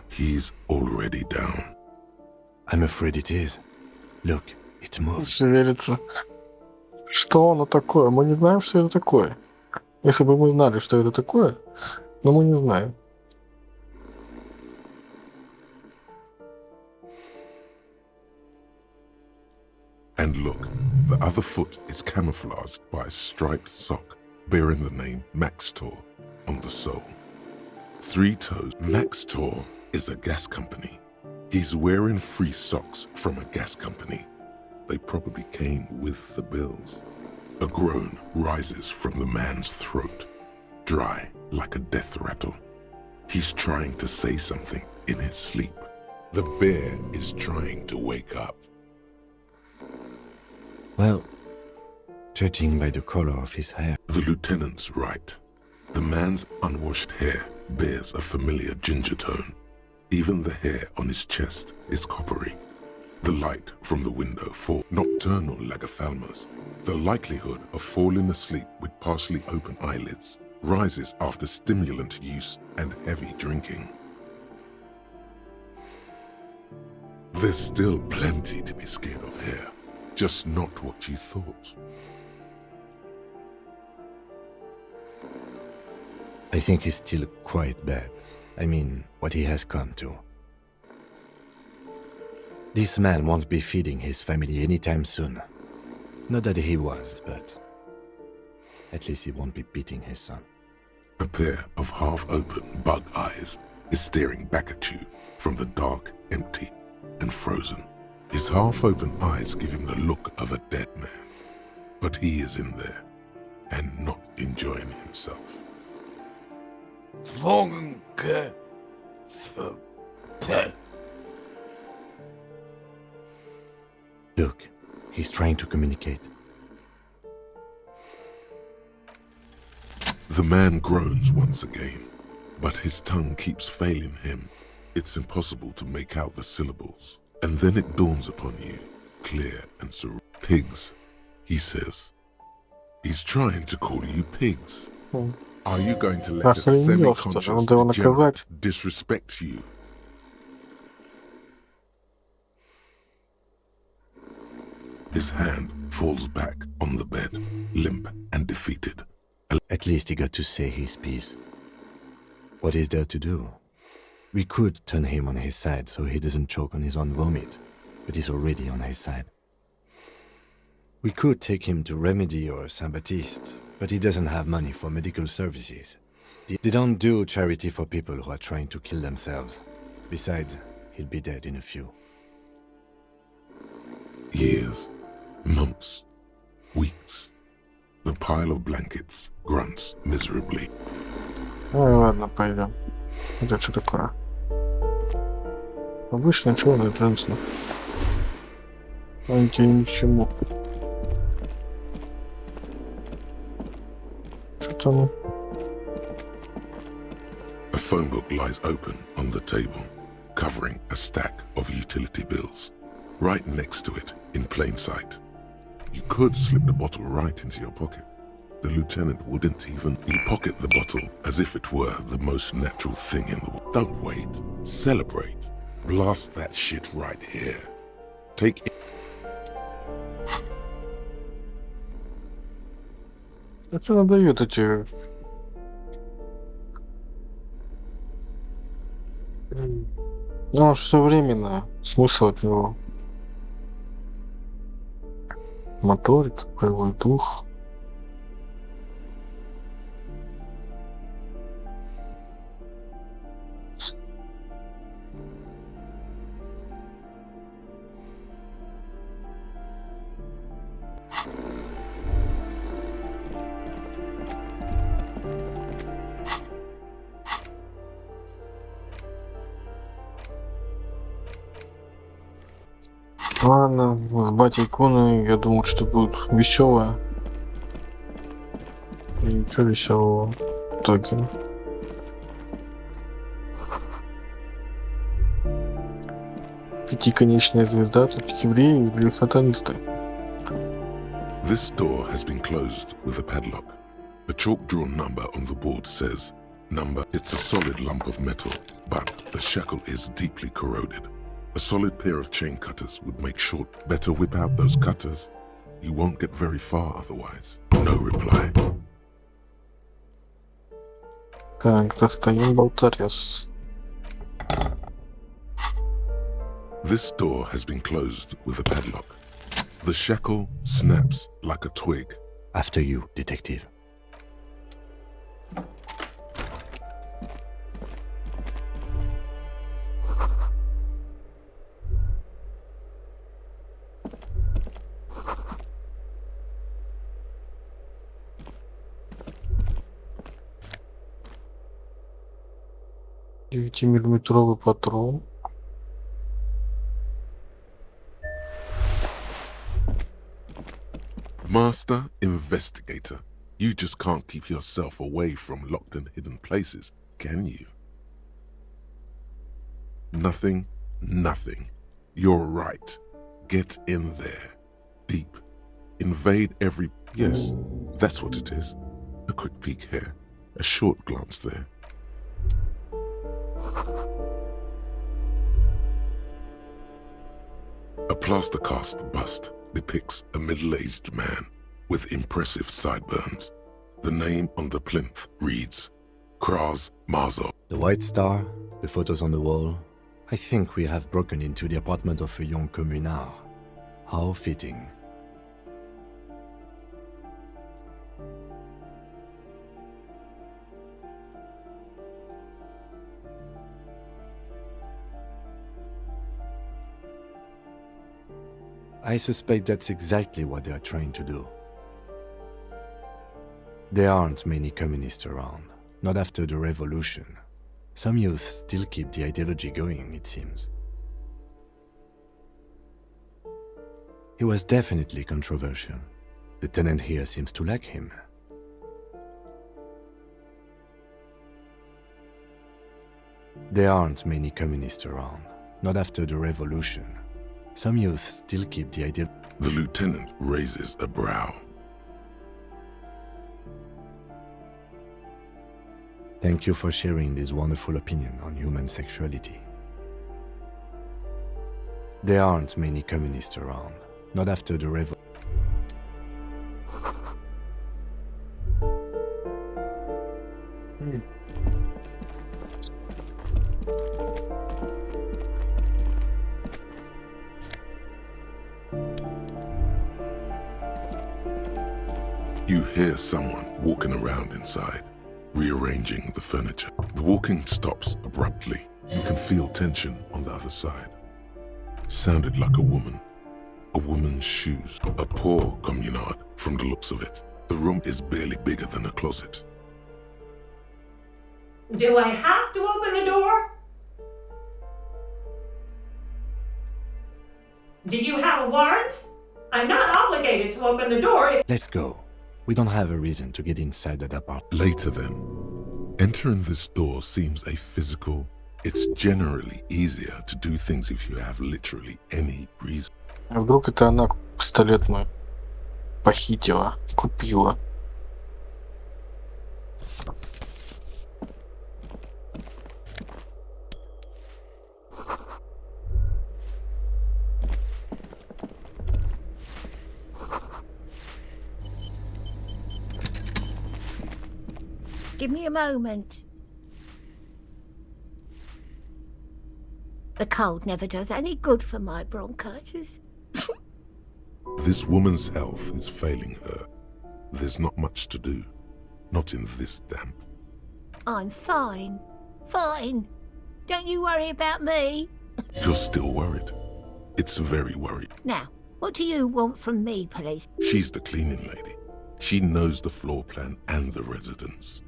He's already down. I'm afraid it is. Look, it moves. Шевелится. Что оно такое? Мы не знаем, что это такое. Если бы мы знали, что это такое, но мы не знаем. And look, the other foot is camouflaged by a striped sock bearing the name Maxtor on the sole. 3 toes. Maxtor is a gas company. He's wearing free socks from a gas company. They probably came with the bills. A groan rises from the man's throat, dry like a death rattle. He's trying to say something in his sleep. The bear is trying to wake up. Well, judging by the color of his hair. The lieutenant's right. The man's unwashed hair bears a familiar ginger tone. Even the hair on his chest is coppery. The light from the window for nocturnal lagophthalmos, the likelihood of falling asleep with partially open eyelids, rises after stimulant use and heavy drinking. There's still plenty to be scared of here. Just not what you thought. I think he's still quite bad. I mean, what he has come to. This man won't be feeding his family anytime soon. Not that he was, but at least he won't be beating his son. A pair of half-open bug eyes is staring back at you from the dark, empty, and frozen. His half-open eyes give him the look of a dead man, but he is in there and not enjoying himself. Look, he's trying to communicate. The man groans once again, but his tongue keeps failing him. It's impossible to make out the syllables. And then it dawns upon you, clear and serene. Pigs, he says. He's trying to call you pigs. Are you going to let a semi-conscious degenerate disrespect you? His hand falls back on the bed, limp and defeated. At least he got to say his piece. What is there to do? We could turn him on his side so he doesn't choke on his own vomit, but he's already on his side. We could take him to Remedy or Saint-Baptiste, but he doesn't have money for medical services. They don't do charity for people who are trying to kill themselves. Besides, he'll be dead in a few. Years, months, weeks. The pile of blankets grunts miserably. Ой, ладно, пойдем. Это что такое? Обычно черные джинсы. Он тебе ни к чему. Что там? A phone book lies open on the table, covering a stack of utility bills. Right next to it, in plain sight. You could slip the bottle right into your pocket. The lieutenant wouldn't even. You pocket the bottle as if it were the most natural thing in the world. Don't wait. Celebrate. Blast that shit right here. Take it. А что надают эти... Ну, все временно. Смысл от него. Моторик, боевой дух. Ладно, с батей иконы, я думал, что будет веселое. И ничего веселого в итоге. Пятиконечная звезда, тут евреи или сатанисты? This door has been closed with a padlock. A chalk-drawn number on the board says, number. It's a solid lump of metal, but the shackle is deeply corroded. A solid pair of chain cutters would make short. Better whip out those cutters. You won't get very far otherwise. No reply. Так, достаем болторез. This door has been closed with a padlock. The shackle snaps like a twig. After you, detective. Девятимиллиметровый патрон. Master investigator, you just can't keep yourself away from locked and hidden places, can you? Nothing, nothing. You're right. Get in there. Deep. Invade every... Yes, that's what it is. A quick peek here. A short glance there. A plaster cast bust depicts a middle-aged man with impressive sideburns. The name on the plinth reads Kraz Marzo. The White Star, the photos on the wall. I think we have broken into the apartment of a young communard. How fitting. I suspect that's exactly what they are trying to do. There aren't many communists around, not after the revolution. Some youth still keep the ideology going, it seems. He was definitely controversial. The tenant here seems to like him. There aren't many communists around, not after the revolution. Some youth still keep the idea. The lieutenant raises a brow. Thank you for sharing this wonderful opinion on human sexuality. There aren't many communists around, not after the revolution. You hear someone walking around inside, rearranging the furniture. The walking stops abruptly. You can feel tension on the other side. Sounded like a woman. A woman's shoes. A poor communard from the looks of it. The room is barely bigger than a closet. Do I have to open the door? Do you have a warrant? I'm not obligated to open the door if... Let's go. We don't have a reason to get inside that apartment. Later then, entering this door seems a physical. It's generally easier to do things if you have literally any reason. А вдруг это она пистолет мой похитила, купила? Give me a moment. The cold never does any good for my bronchitis. This woman's health is failing her. There's not much to do. Not in this damp. I'm fine. Fine. Don't you worry about me. You're still worried. It's very worried. Now, what do you want from me, police? She's the cleaning lady. She knows the floor plan and the residence.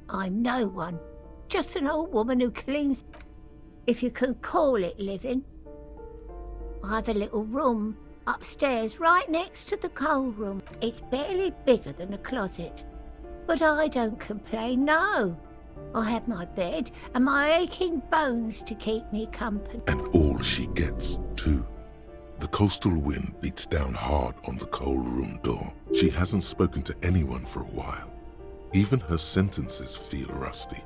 I'm no one. Just an old woman who cleans. If you can call it living. I have a little room upstairs right next to the coal room. It's barely bigger than a closet. But I don't complain, no. I have my bed and my aching bones to keep me company. And all she gets, too. The coastal wind beats down hard on the coal room door. She hasn't spoken to anyone for a while. Even her sentences feel rusty.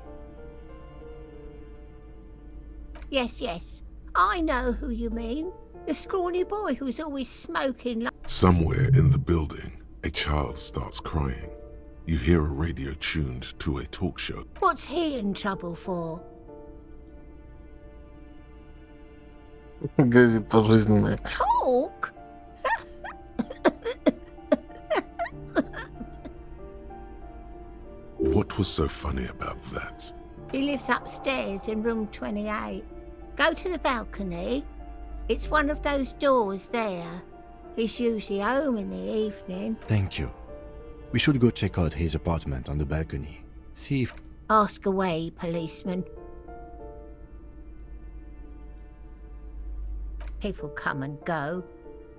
Yes, yes. I know who you mean. The scrawny boy who's always smoking like... Somewhere in the building, a child starts crying. You hear a radio tuned to a talk show. What's he in trouble for? Грозит пожизненное. Talk? What was so funny about that? He lives upstairs in room 28. Go to the balcony. It's one of those doors there. He's usually home in the evening. Thank you. We should go check out his apartment on the balcony. See if... Ask away, policeman. People come and go.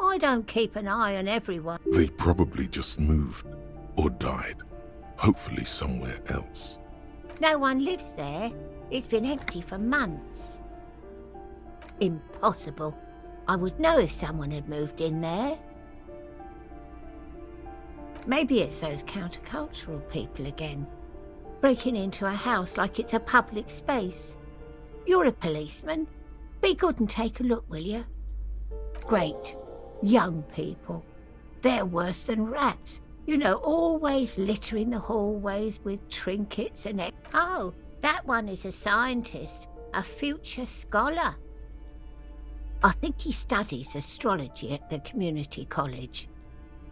I don't keep an eye on everyone. They probably just moved or died. Hopefully somewhere else. No one lives there. It's been empty for months. Impossible. I would know if someone had moved in there. Maybe it's those countercultural people again. Breaking into a house like it's a public space. You're a policeman. Be good and take a look, will you? Great. Young people. They're worse than rats. You know, always littering the hallways with trinkets and... Oh, that one is a scientist. A future scholar. I think he studies astrology at the community college.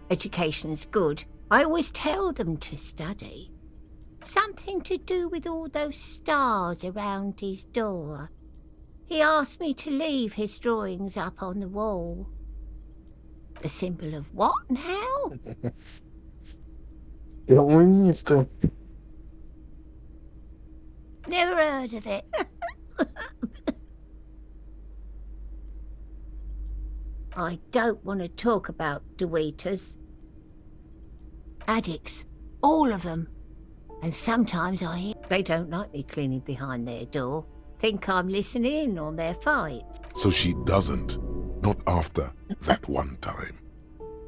Education's good. I always tell them to study. Something to do with all those stars around his door. He asked me to leave his drawings up on the wall. The symbol of what now? Коммунисты. Never heard of it. I don't want to talk about Deweeters. Addicts. All of them. And sometimes I hear they don't like me cleaning behind their door. Think I'm listening in on their fights. So she doesn't. Not after that one time.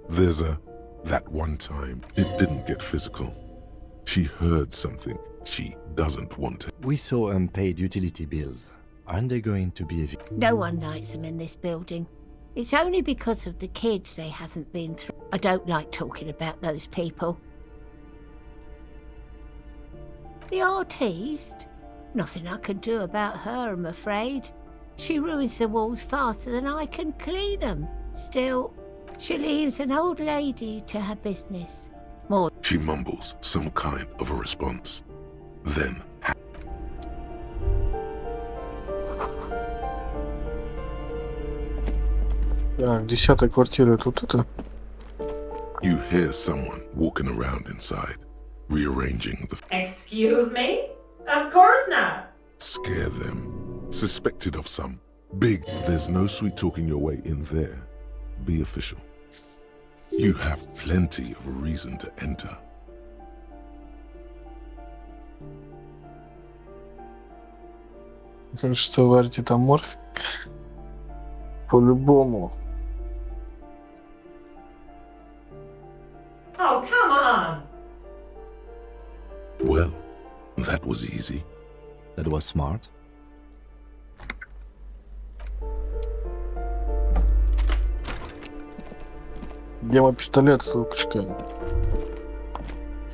There's a that one time. It didn't get physical. She heard something she doesn't want to. We saw unpaid utility bills. Aren't they going to be... No one likes them in this building. It's only because of the kids they haven't been through. I don't like talking about those people. The artiste? Nothing I can do about her, I'm afraid. She ruins the walls faster than I can clean them. Still, she leaves an old lady to her business. More. She mumbles some kind of a response. Then... Так, 10-я квартира тут это... You hear someone walking around inside, rearranging the... Excuse me? Of course not. Scare them. Suspected of some big... There's no sweet talking your way in there. Be official. You have plenty of reason to enter. Что варите там морфий? По-любому. Oh, come on. Well, that was easy. That was smart. Где мой пистолет, сукочка?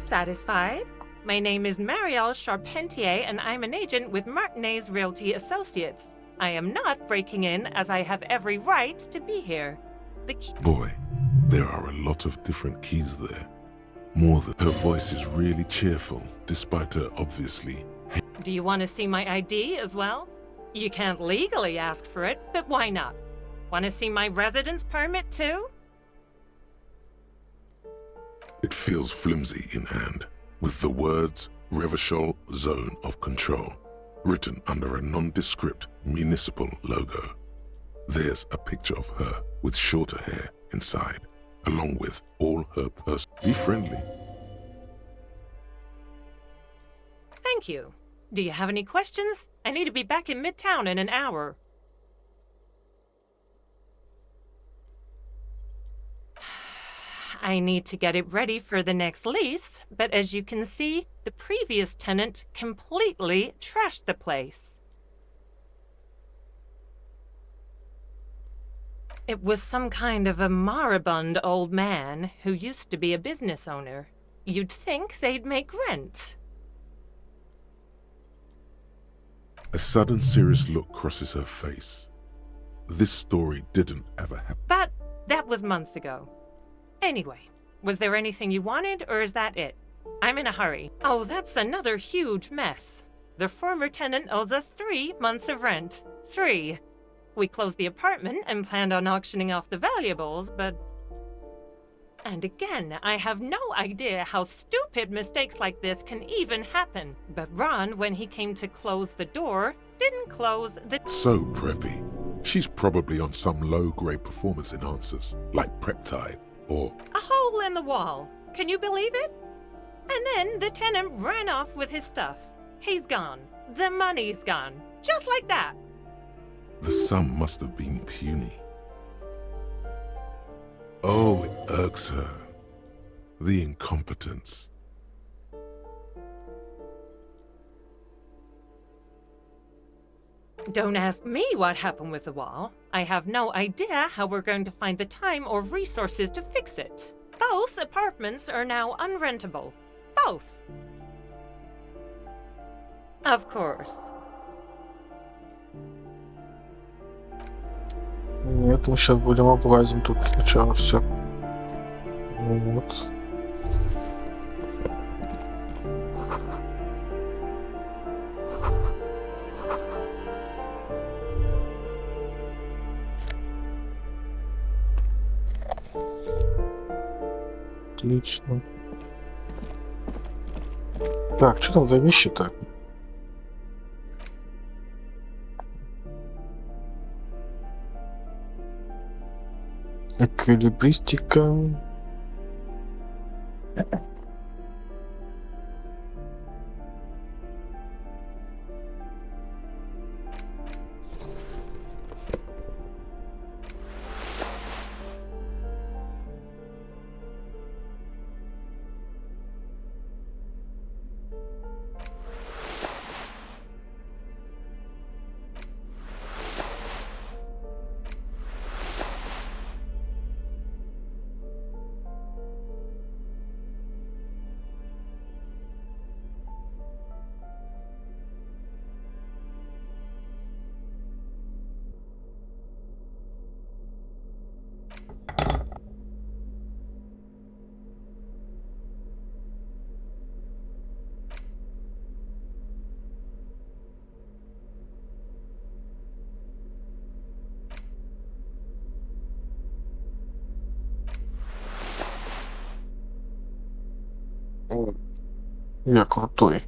Satisfied? My name is Marielle Charpentier, and I'm an agent with Martinez Realty Associates. I am not breaking in, as I have every right to be here. The key... Boy, there are a lot of different keys there. More than... Her voice is really cheerful, despite her obviously... Do you want to see my ID as well? You can't legally ask for it, but why not? Want to see my residence permit too? It feels flimsy in hand, with the words Revachol Zone of Control written under a nondescript municipal logo. There's a picture of her with shorter hair inside, along with all her person. Be friendly. Thank you. Do you have any questions? I need to be back in Midtown in an hour. I need to get it ready for the next lease, but as you can see, the previous tenant completely trashed the place. It was some kind of a moribund old man who used to be a business owner. You'd think they'd make rent. A sudden serious look crosses her face. This story didn't ever happen. But that was months ago. Anyway, was there anything you wanted, or is that it? I'm in a hurry. Oh, that's another huge mess. The former tenant owes us 3 months of rent. 3. We closed the apartment and planned on auctioning off the valuables, but... And again, I have no idea how stupid mistakes like this can even happen. But Ron, when he came to close the door, didn't close the... So preppy. She's probably on some low-grade performance enhancers, like Preptide, or... A hole in the wall. Can you believe it? And then the tenant ran off with his stuff. He's gone. The money's gone. Just like that. The sum must have been puny. Oh, it irks her. The incompetence. Don't ask me what happened with the wall. I have no idea how we're going to find the time or resources to fix it. Both apartments are now unrentable. Both. Of course. Нет, мы сейчас будем облазим тут сначала все. Вот. Отлично. Так, что там за вещи-то? Эквилибристика. Я крутой.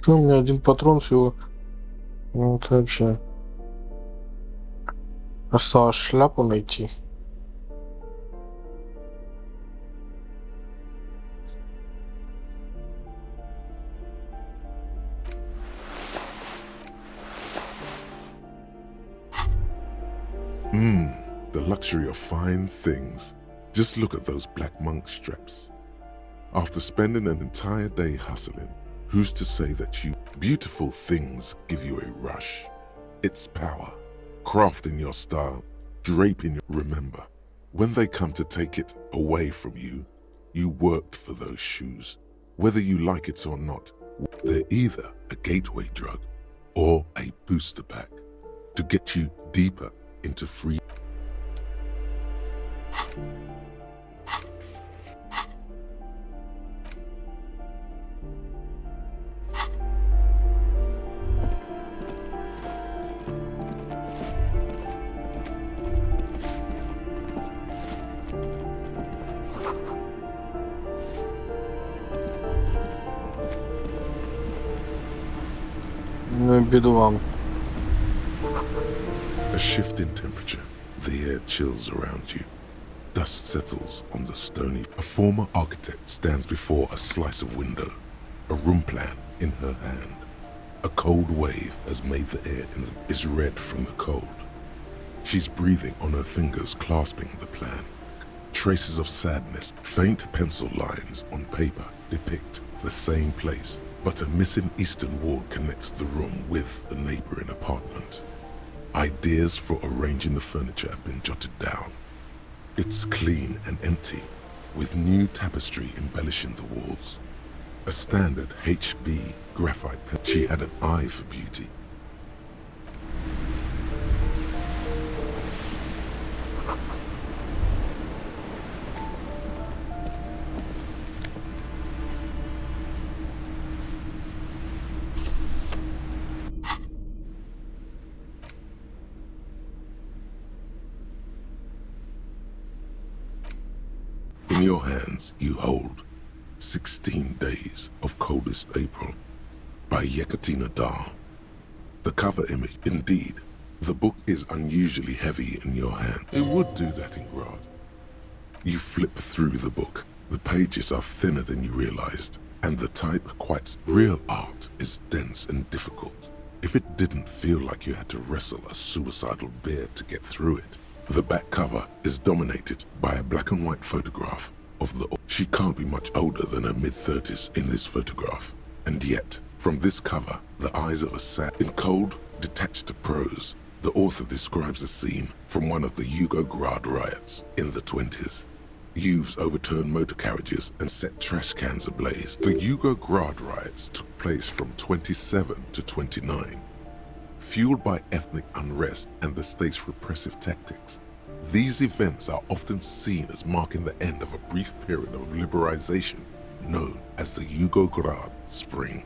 Что у меня один патрон всего? Ну, это вообще. Осталось шляпу найти. The luxury of fine things. Just look at those black monk straps. After spending an entire day hustling, who's to say that beautiful things give you a rush? It's power. Crafting your style, draping your... Remember, when they come to take it away from you, you worked for those shoes. Whether you like it or not, they're either a gateway drug or a booster pack to get you deeper into free. Ну, беду вам. A shift in temperature. The air chills around you. Dust settles on the stony. A former architect stands before a slice of window, a room plan in her hand. A cold wave has made the air is red from the cold. She's breathing on her fingers, clasping the plan. Traces of sadness, faint pencil lines on paper depict the same place, but a missing eastern wall connects the room with the neighboring apartment. Ideas for arranging the furniture have been jotted down. It's clean and empty, with new tapestry embellishing the walls. A standard HB graphite pen. She had an eye for beauty. In your hands, you hold 16 Days of Coldest April by Yekaterina Dahl. The cover image, indeed, the book is unusually heavy in your hand. It would do that in Grad. You flip through the book. The pages are thinner than you realized, and the type quite... Real art is dense and difficult. If it didn't feel like you had to wrestle a suicidal bear to get through it. The back cover is dominated by a black and white photograph of the... She can't be much older than her mid-30s in this photograph. And yet, from this cover, the eyes of a sad... In cold, detached prose, the author describes a scene from one of the Yugograd riots in the 20s. Youths overturned motor carriages and set trash cans ablaze. The Yugograd riots took place from 27 to 29. Fueled by ethnic unrest and the state's repressive tactics, these events are often seen as marking the end of a brief period of liberalization known as the Yugograd Spring.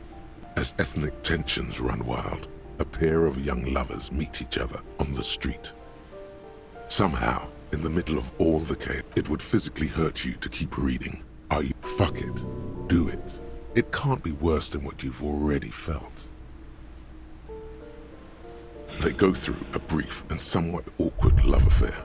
As ethnic tensions run wild, a pair of young lovers meet each other on the street. Somehow, in the middle of all the chaos, it would physically hurt you to keep reading. Are you? Fuck it. Do it. It can't be worse than what you've already felt. They go through a brief and somewhat awkward love affair,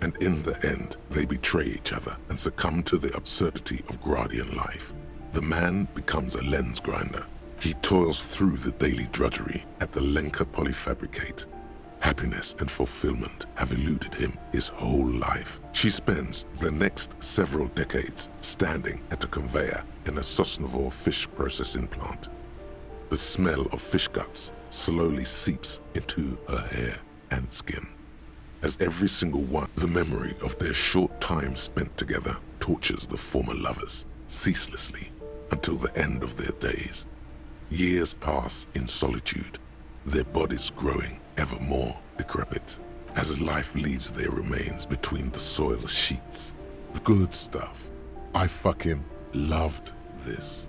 and in the end, they betray each other and succumb to the absurdity of Gradian life. The man becomes a lens grinder. He toils through the daily drudgery at the Lenka Polyfabricate. Happiness and fulfillment have eluded him his whole life. She spends the next several decades standing at a conveyor in a Sosnovo fish processing plant. The smell of fish guts slowly seeps into her hair and skin. As every single one, the memory of their short time spent together tortures the former lovers ceaselessly until the end of their days. Years pass in solitude, their bodies growing ever more decrepit. as life leaves their remains between the soil sheets. The good stuff. I fucking loved this.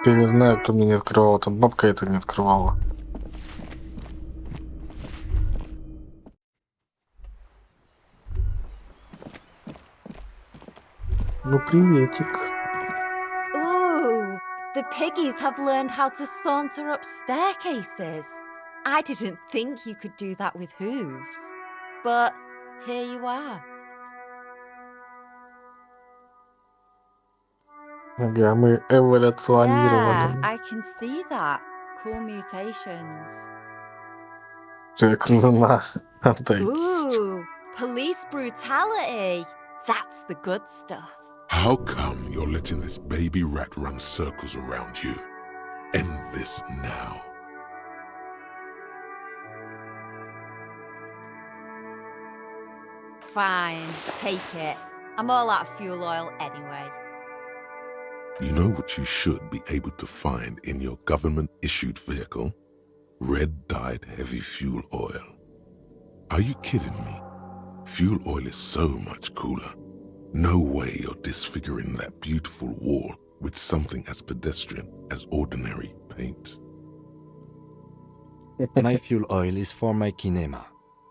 Я не знаю, кто мне не открывал. Там бабка это не открывала. Ну, приветик. Ooh, the piggies have learned how to saunter up staircases. I didn't think you could do that with hooves. But here you are. Ага, мы эволюционировали. Yeah, I can see that. Cool mutations. Как жена. Отойди. Ooh, police brutality. That's the good stuff. How come you're letting this baby rat run circles around you? End this now. Fine, take it. I'm all out of fuel oil anyway. You know what you should be able to find in your government-issued vehicle? Red-dyed heavy fuel oil. Are you kidding me? Fuel oil is so much cooler. No way you're disfiguring that beautiful wall with something as pedestrian as ordinary paint. My fuel oil is for my kinema.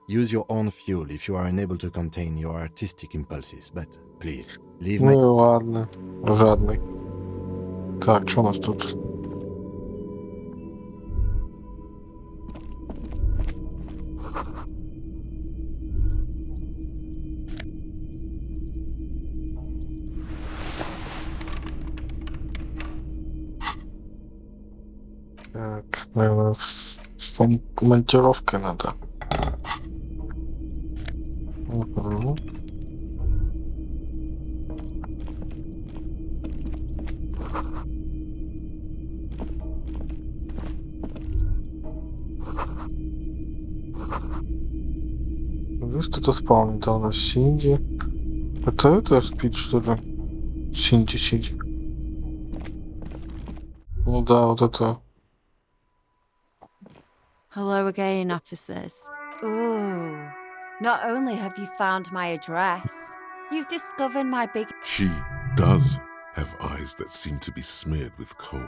Use your own fuel if you are unable to contain your artistic impulses, but please, leave Ну my... и ладно. Жадный. Так, что у нас тут? Так, наверное, с монтировкой надо. Угу. Здесь кто-то спал недавно. Синди. Это спит, что ли? Синди. Ну да, вот это. Hello again, officers. Ooh, not only have you found my address, you've discovered my big... She does have eyes that seem to be smeared with coal.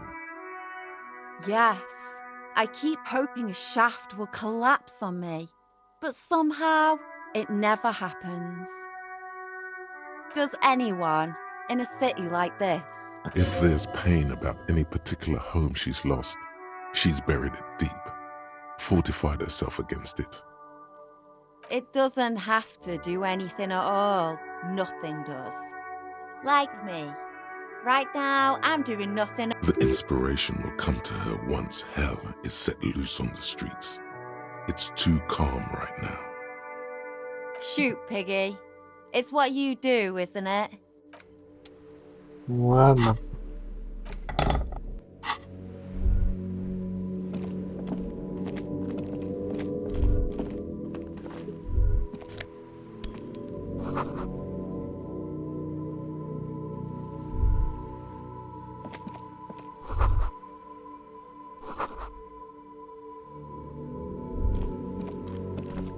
Yes, I keep hoping a shaft will collapse on me, but somehow it never happens. Does anyone in a city like this? If there's pain about any particular home she's lost, she's buried it deep, fortified herself against it. It doesn't have to do anything at all. Nothing does. Like me. Right now, I'm doing nothing. The inspiration will come to her once hell is set loose on the streets. It's too calm right now. Shoot, Piggy. It's what you do, isn't it? Ладно.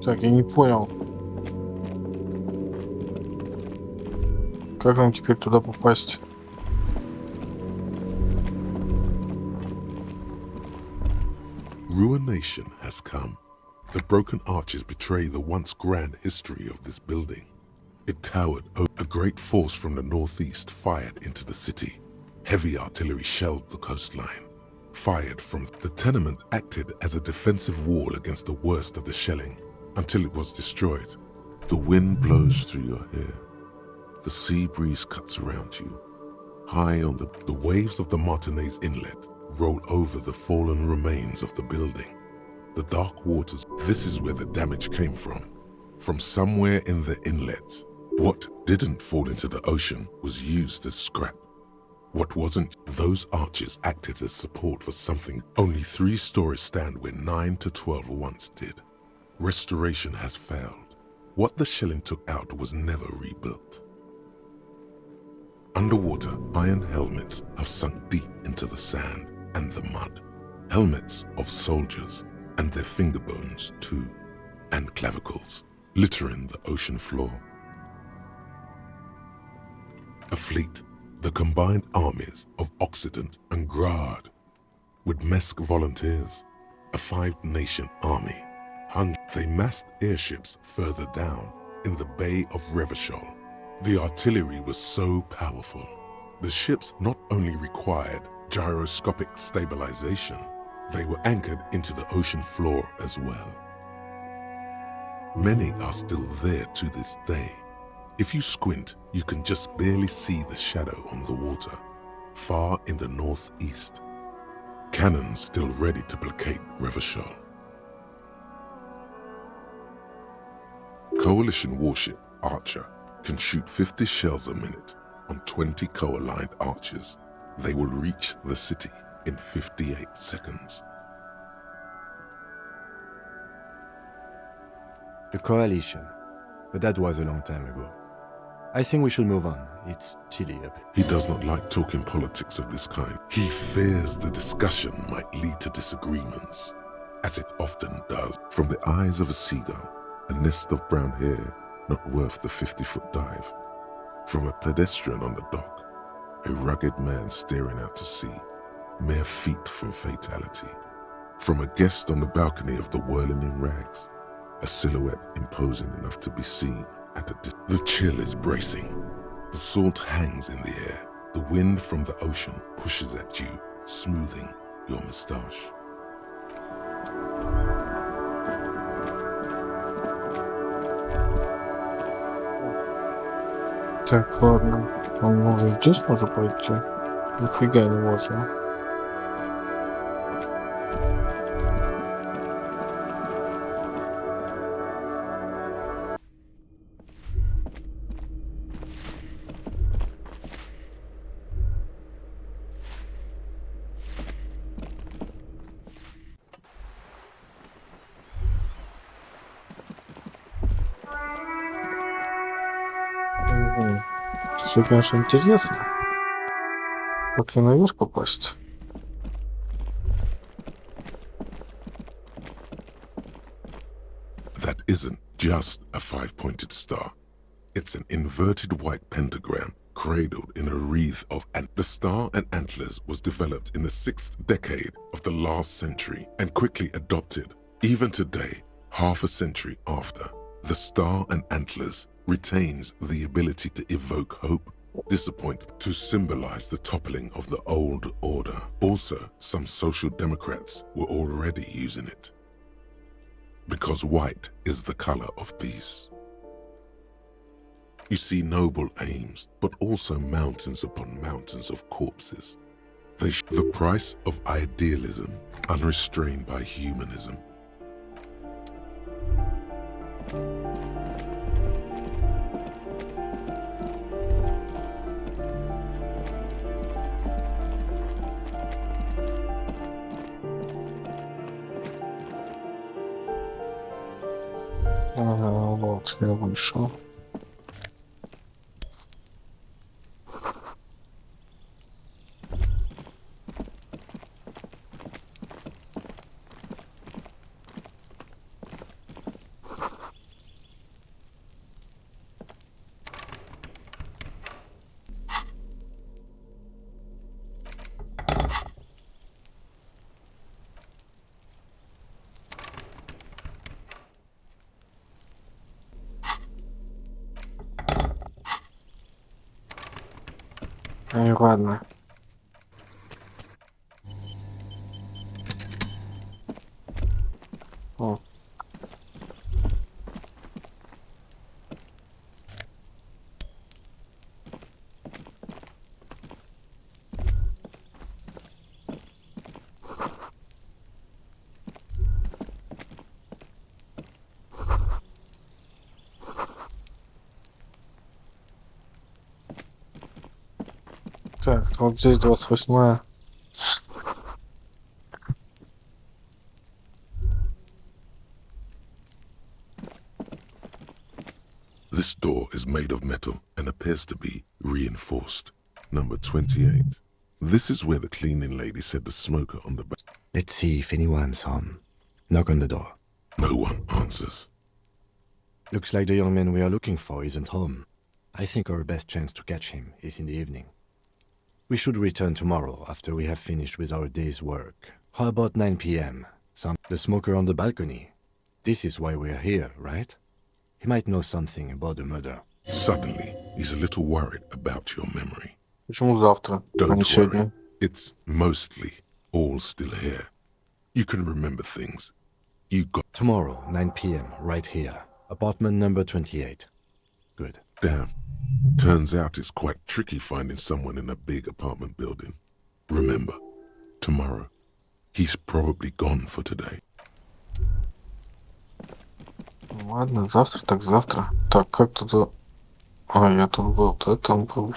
Так, я не понял. Как нам теперь туда попасть? Ruination has come. The broken arches betray the once grand history of this building. It towered over a great force from the northeast fired into the city. Heavy artillery shelled the coastline. Fired from the tenement acted as a defensive wall against the worst of the shelling until it was destroyed. The wind blows through your hair. The sea breeze cuts around you. High on the waves of the Martinez Inlet roll over the fallen remains of the building. The dark waters, this is where the damage came from. From somewhere in the inlet. What didn't fall into the ocean was used as scrap. What wasn't, those arches acted as support for something only 3 stories stand where 9 to 12 once did. Restoration has failed. What the shelling took out was never rebuilt. Underwater, iron helmets have sunk deep into the sand and the mud. Helmets of soldiers, and their finger bones too, and clavicles, littering the ocean floor. A fleet, the combined armies of Occident and Grad, with Mesk volunteers, a 5-nation army. They massed airships further down in the Bay of Revachol. The artillery was so powerful. The ships not only required gyroscopic stabilization, they were anchored into the ocean floor as well. Many are still there to this day. If you squint, you can just barely see the shadow on the water, far in the northeast. Cannons still ready to placate Revachol. Coalition warship Archer can shoot 50 shells a minute on 20 co-aligned archers. They will reach the city in 58 seconds. The coalition. But that was a long time ago. I think we should move on. It's chilly up. He does not like talking politics of this kind. He fears the discussion might lead to disagreements, as it often does. From the eyes of a seagull, a nest of brown hair not worth the 50-foot dive. From a pedestrian on the dock, a rugged man staring out to sea, mere feet from fatality. From a guest on the balcony of the Whirling in Rags, a silhouette imposing enough to be seen at a distance. The chill is bracing. The salt hangs in the air. The wind from the ocean pushes at you, smoothing your moustache. Так, ладно. Он может здесь можно пойти? Нифига не можно. Угу. Все, конечно, интересно. Как и наверх попасть? That isn't just a 5-pointed star. It's an inverted white pentagram cradled in a wreath of the star and antlers was developed in the 6th decade of the last century and quickly adopted. Even today, half a century after, the star and antlers retains the ability to evoke hope, disappointment, to symbolize the toppling of the old order. Also, some social democrats were already using it. Because white is the color of peace. You see noble aims, but also mountains upon mountains of corpses. The price of idealism, unrestrained by humanism. Ага, вот, я вышел. Ладно. О. Так, вот здесь 28-я. This door is made of metal and appears to be reinforced. Number 28. This is where the cleaning lady said the smoker on the back. Let's see if anyone's home. Knock on the door. No one answers. Looks like the young man we are looking for isn't home. I think our best chance to catch him is in the evening. We should return tomorrow after we have finished with our day's work. How about 9 p.m.? The smoker on the balcony. This is why we're here, right? He might know something about the murder. Suddenly, he's a little worried about your memory. Почему завтра, а не Don't сегодня? worry. It's mostly all still here. You can remember things. You got... Tomorrow, 9 p.m., right here. Apartment number 28. Good. Damn. Turns out it's quite tricky finding someone in a big apartment building. Remember, tomorrow, he's probably gone for today. Ладно, завтра так завтра. Так, как туда... А, я тут был, ты там был.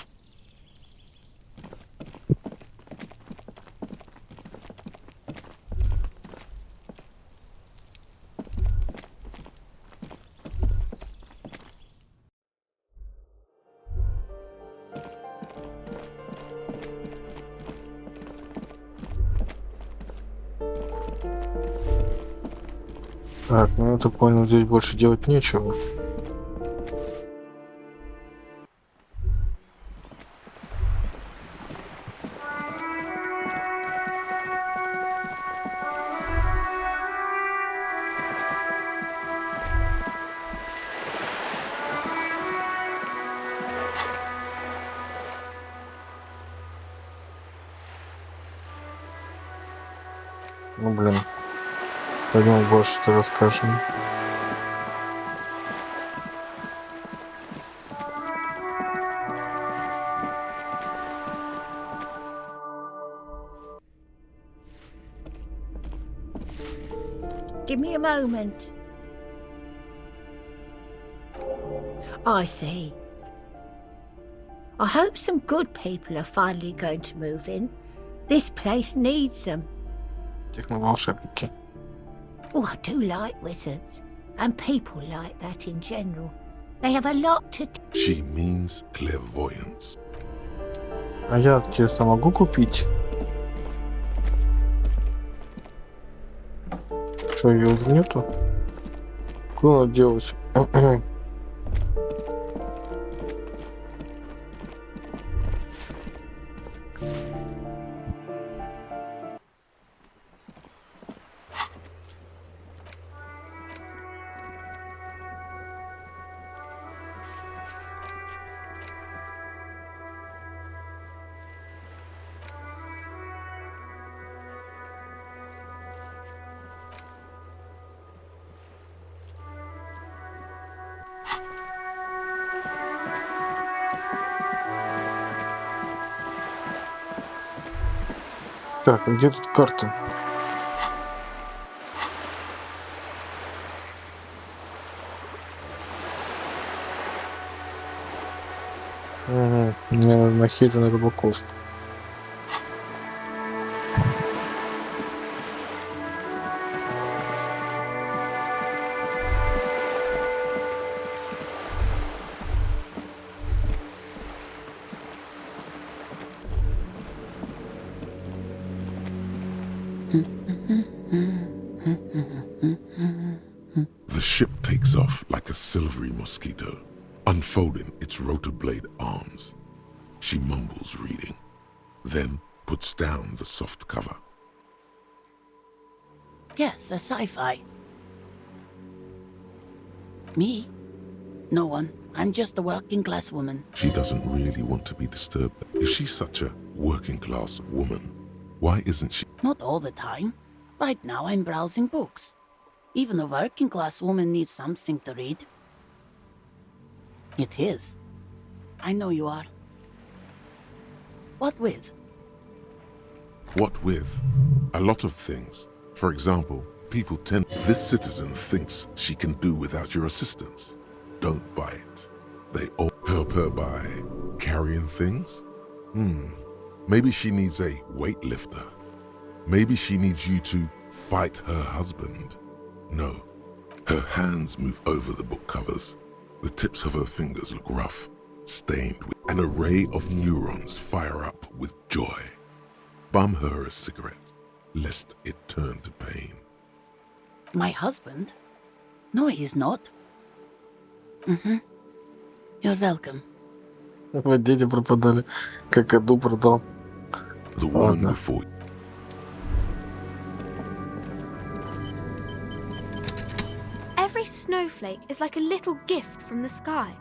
Так, ну я-то понял, здесь больше делать нечего. Ну блин. Пойдем больше что расскажем. Give me a moment. I see. I hope some good people are finally going to move in. This place needs them. Техноволшебники. Oh, I do like wizards. And people like that in general. They have a lot to... She means clairvoyance. А я, интересно, могу купить? Что, ее уже нету? Куда она делась? Так, а где тут карта? Угу. Мне нужна хижина рыбаков. The ship takes off like a silvery mosquito, unfolding its rotor blade arms. She mumbles reading, then puts down the soft cover. Yes, a sci-fi. Me? No one. I'm just a working class woman. She doesn't really want to be disturbed. If she's such a working class woman, why isn't she? Not all the time. Right now I'm browsing books. Even a working class woman needs something to read. It is. I know you are. What with? What with? A lot of things. For example, people tend... This citizen thinks she can do without your assistance. Don't buy it. They all help her by carrying things? Maybe she needs a weightlifter. Maybe she needs you to fight her husband. No. Her hands move over the book covers. The tips of her fingers look rough, stained with an array of neurons fire up with joy. Bum her a cigarette, lest it turn to pain. My husband? No, he's not. You're welcome. Вот дети пропадали. Как Аду продал. The woman before Every snowflake is like a little gift from the sky.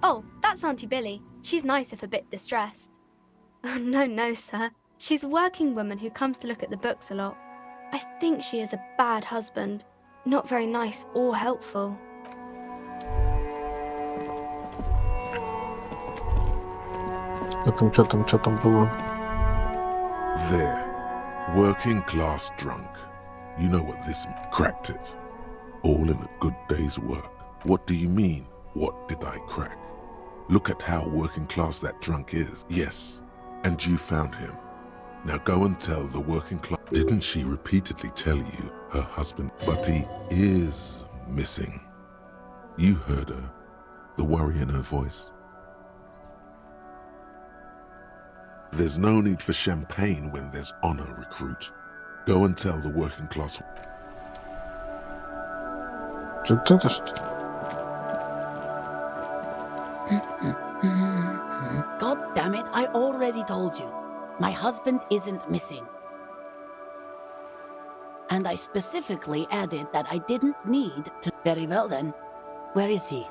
Oh, that's Auntie Billy. She's nice if a bit distressed. No, sir. She's a working woman who comes to look at the books a lot. I think she is a bad husband. Not very nice or helpful. Что там было? there, working class drunk. You know what this cracked it. All in a good day's work. What do you mean, what did I crack? Look at how working class that drunk is. Yes, and you found him. Now go and tell the working class. Didn't she repeatedly tell you her husband, but he is missing? You heard her, the worry in her voice. There's no need for champagne when there's honor, recruit. Go and tell the working class. Что-то это что? God damn it, I already told you. My husband isn't missing. And I specifically added that I didn't need to. Very well then. Where is he?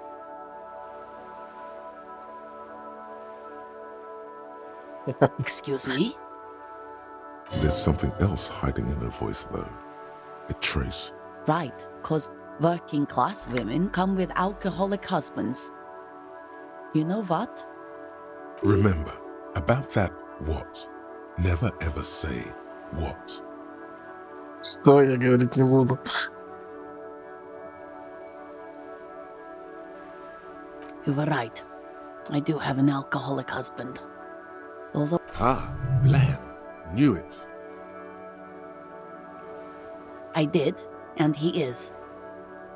Excuse me? There's something else hiding in her voice, though. A trace. Right, 'cause working class women come with alcoholic husbands. You know what? Remember, about that what. Never ever say what. Что я говорить не буду. You were right. I do have an alcoholic husband. Although Ah, Blam. Knew it. I did, and he is.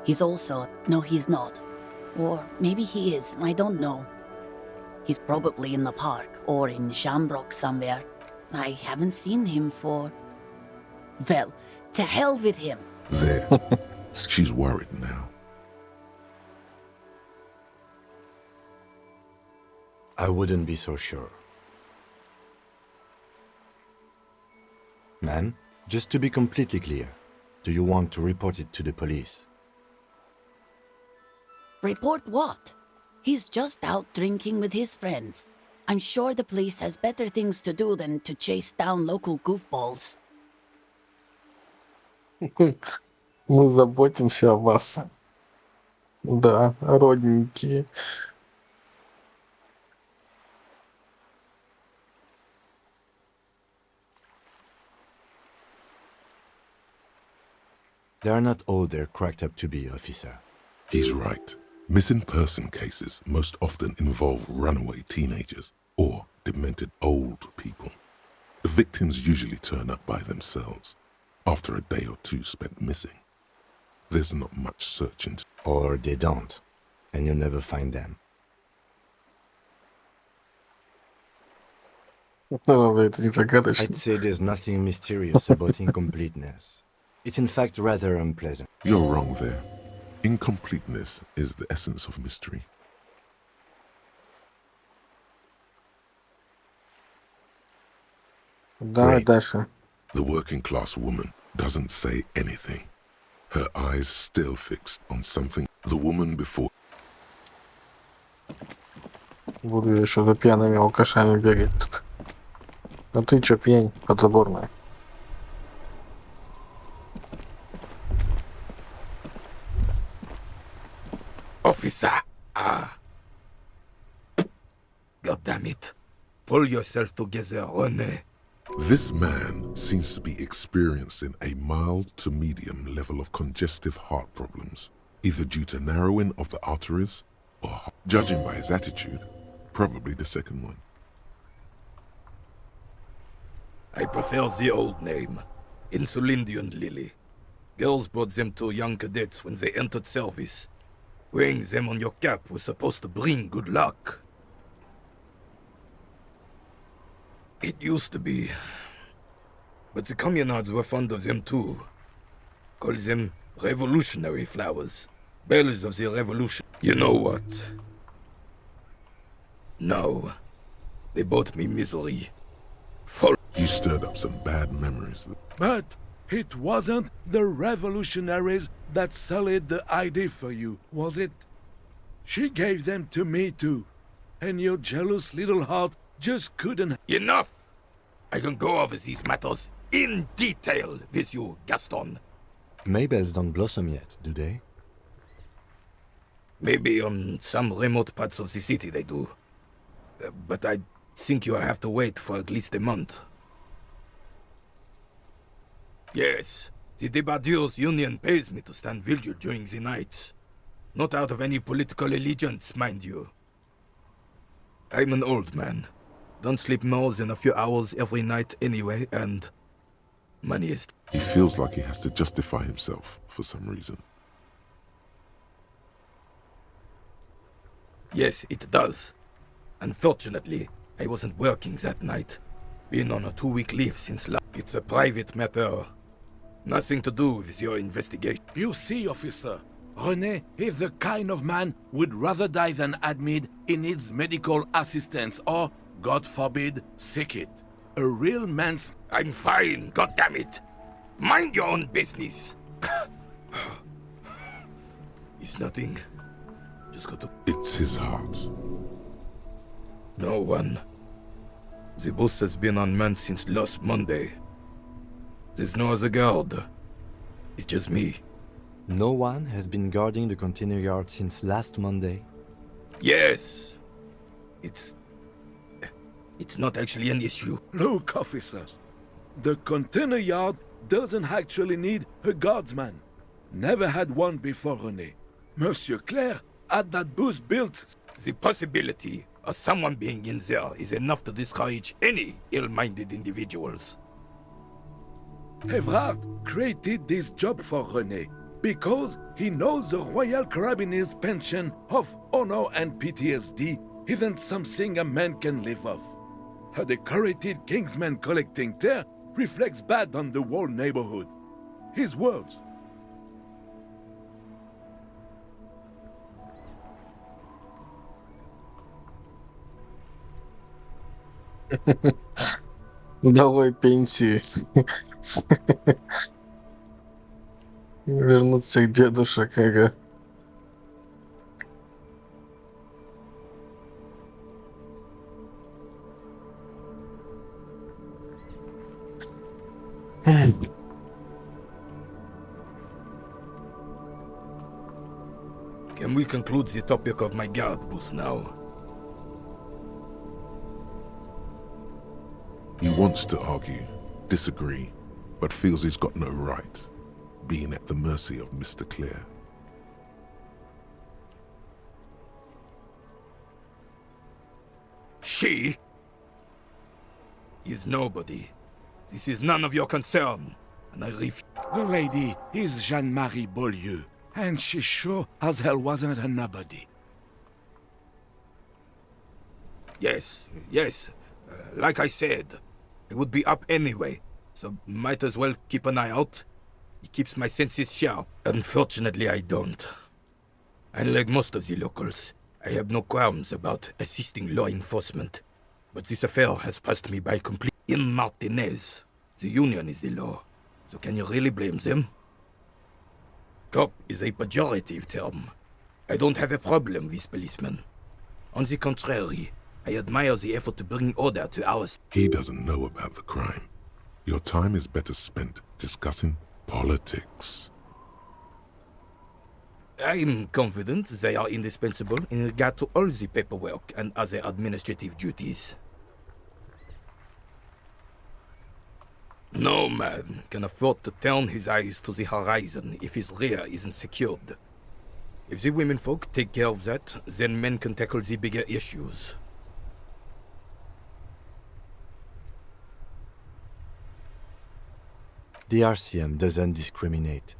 He's also... No, he's not. Or maybe he is, I don't know. He's probably in the park, or in Shamrock somewhere. I haven't seen him for... Well, to hell with him. There. She's worried now. I wouldn't be so sure. Ma'am, just to be completely clear, do you want to report it to the police? Report what? He's just out drinking with his friends. I'm sure the police has better things to do than to chase down local goofballs. Мы заботимся о вас. Да, родненькие. They're not all they're cracked up to be, officer. He's right. Missing person cases most often involve runaway teenagers or demented old people. The victims usually turn up by themselves after a day or two spent missing. There's not much searching. Or they don't, and you never find them. I'd say there's nothing mysterious about incompleteness. It's in fact rather unpleasant. You're wrong there. Incompleteness is the essence of mystery. Давай дальше. The working class woman doesn't say anything. Her eyes still fixed on something. The woman before. Буду я еще за пьяными алкашами бегать тут. А ты чё, пьянь подзаборная? Officer! Ah. God damn it. Pull yourself together, René. This man seems to be experiencing a mild to medium level of congestive heart problems, either due to narrowing of the arteries or, judging by his attitude, probably the second one. I prefer the old name, Insulindian Lily. Girls brought them to young cadets when they entered service. Wearing them on your cap was supposed to bring good luck. It used to be. But the communards were fond of them too. Call them revolutionary flowers. Bells of the revolution. You know what? No. They brought me misery. You stirred up some bad memories. But it wasn't the revolutionaries that sullied the ID for you, was it? She gave them to me too. And your jealous little heart just couldn't... Enough! I can go over these matters in detail with you, Gaston. Maybells don't blossom yet, do they? Maybe on some remote parts of the city they do. But I think you have to wait for at least a month. Yes, the Debardeurs Union pays me to stand vigil during the nights. Not out of any political allegiance, mind you. I'm an old man. Don't sleep more than a few hours every night anyway, and... money is... He feels like he has to justify himself for some reason. Yes, it does. Unfortunately, I wasn't working that night. Been on a 2-week leave since last... It's a private matter. Nothing to do with your investigation. You see, officer, René is the kind of man would rather die than admit he needs medical assistance or, God forbid, sick it. A real man's... I'm fine, goddammit. Mind your own business. It's nothing. Just got to... It's his heart. No one. The boss has been unmanned since last Monday. There's no other guard. It's just me. No one has been guarding the container yard since last Monday? Yes. It's not actually an issue. Look, officers. The container yard doesn't actually need a guardsman. Never had one before René. Monsieur Claire had that booth built. The possibility of someone being in there is enough to discourage any ill-minded individuals. Evrard created this job for René because he knows the Royal Carabiniers' pension of honor and PTSD isn't something a man can live off. A decorated kingsman collecting tear reflects bad on the whole neighborhood. His words. Давай пенсии. Вернуться к дедушек, ага. Can we conclude the topic of my guard booth now? He wants to argue, disagree, but feels he's got no right, being at the mercy of Mr. Clare. She is nobody. This is none of your concern, and I refuse. The lady is Jeanne-Marie Beaulieu, and she sure as hell wasn't a nobody. Yes, like I said, I would be up anyway, so might as well keep an eye out. It keeps my senses sharp. Unfortunately, I don't. Unlike most of the locals, I have no qualms about assisting law enforcement. But this affair has passed me by completely. In Martinez, the Union is the law, so can you really blame them? Cop is a pejorative term. I don't have a problem with policemen. On the contrary, I admire the effort to bring order to ours. He doesn't know about the crime. Your time is better spent discussing politics. I'm confident they are indispensable in regard to all the paperwork and other administrative duties. No man can afford to turn his eyes to the horizon if his rear isn't secured. If the womenfolk take care of that, then men can tackle the bigger issues. The RCM doesn't discriminate.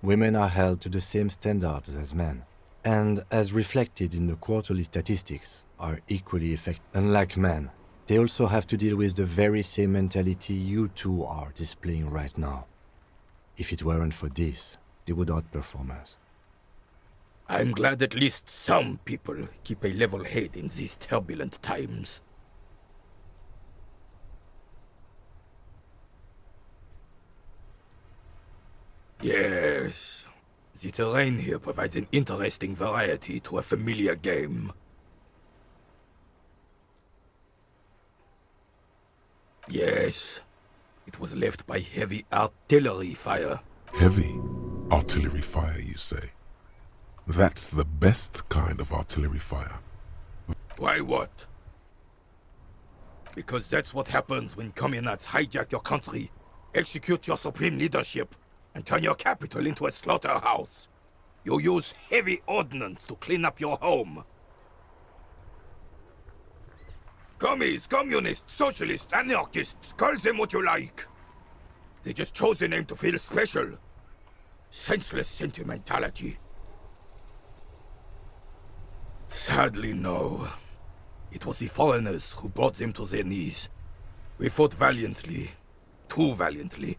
Women are held to the same standards as men, and as reflected in the quarterly statistics, are equally effective. Unlike men, they also have to deal with the very same mentality you two are displaying right now. If it weren't for this, they would outperform us. I'm glad at least some people keep a level head in these turbulent times. Yes, the terrain here provides an interesting variety to a familiar game. Yes, it was left by heavy artillery fire. Heavy artillery fire, you say? That's the best kind of artillery fire. Why what? Because that's what happens when communists hijack your country, execute your supreme leadership, and turn your capital into a slaughterhouse. You use heavy ordnance to clean up your home. Commies, communists, socialists, anarchists, call them what you like. They just chose the name to feel special. Senseless sentimentality. Sadly, no. It was the foreigners who brought them to their knees. We fought valiantly. Too valiantly.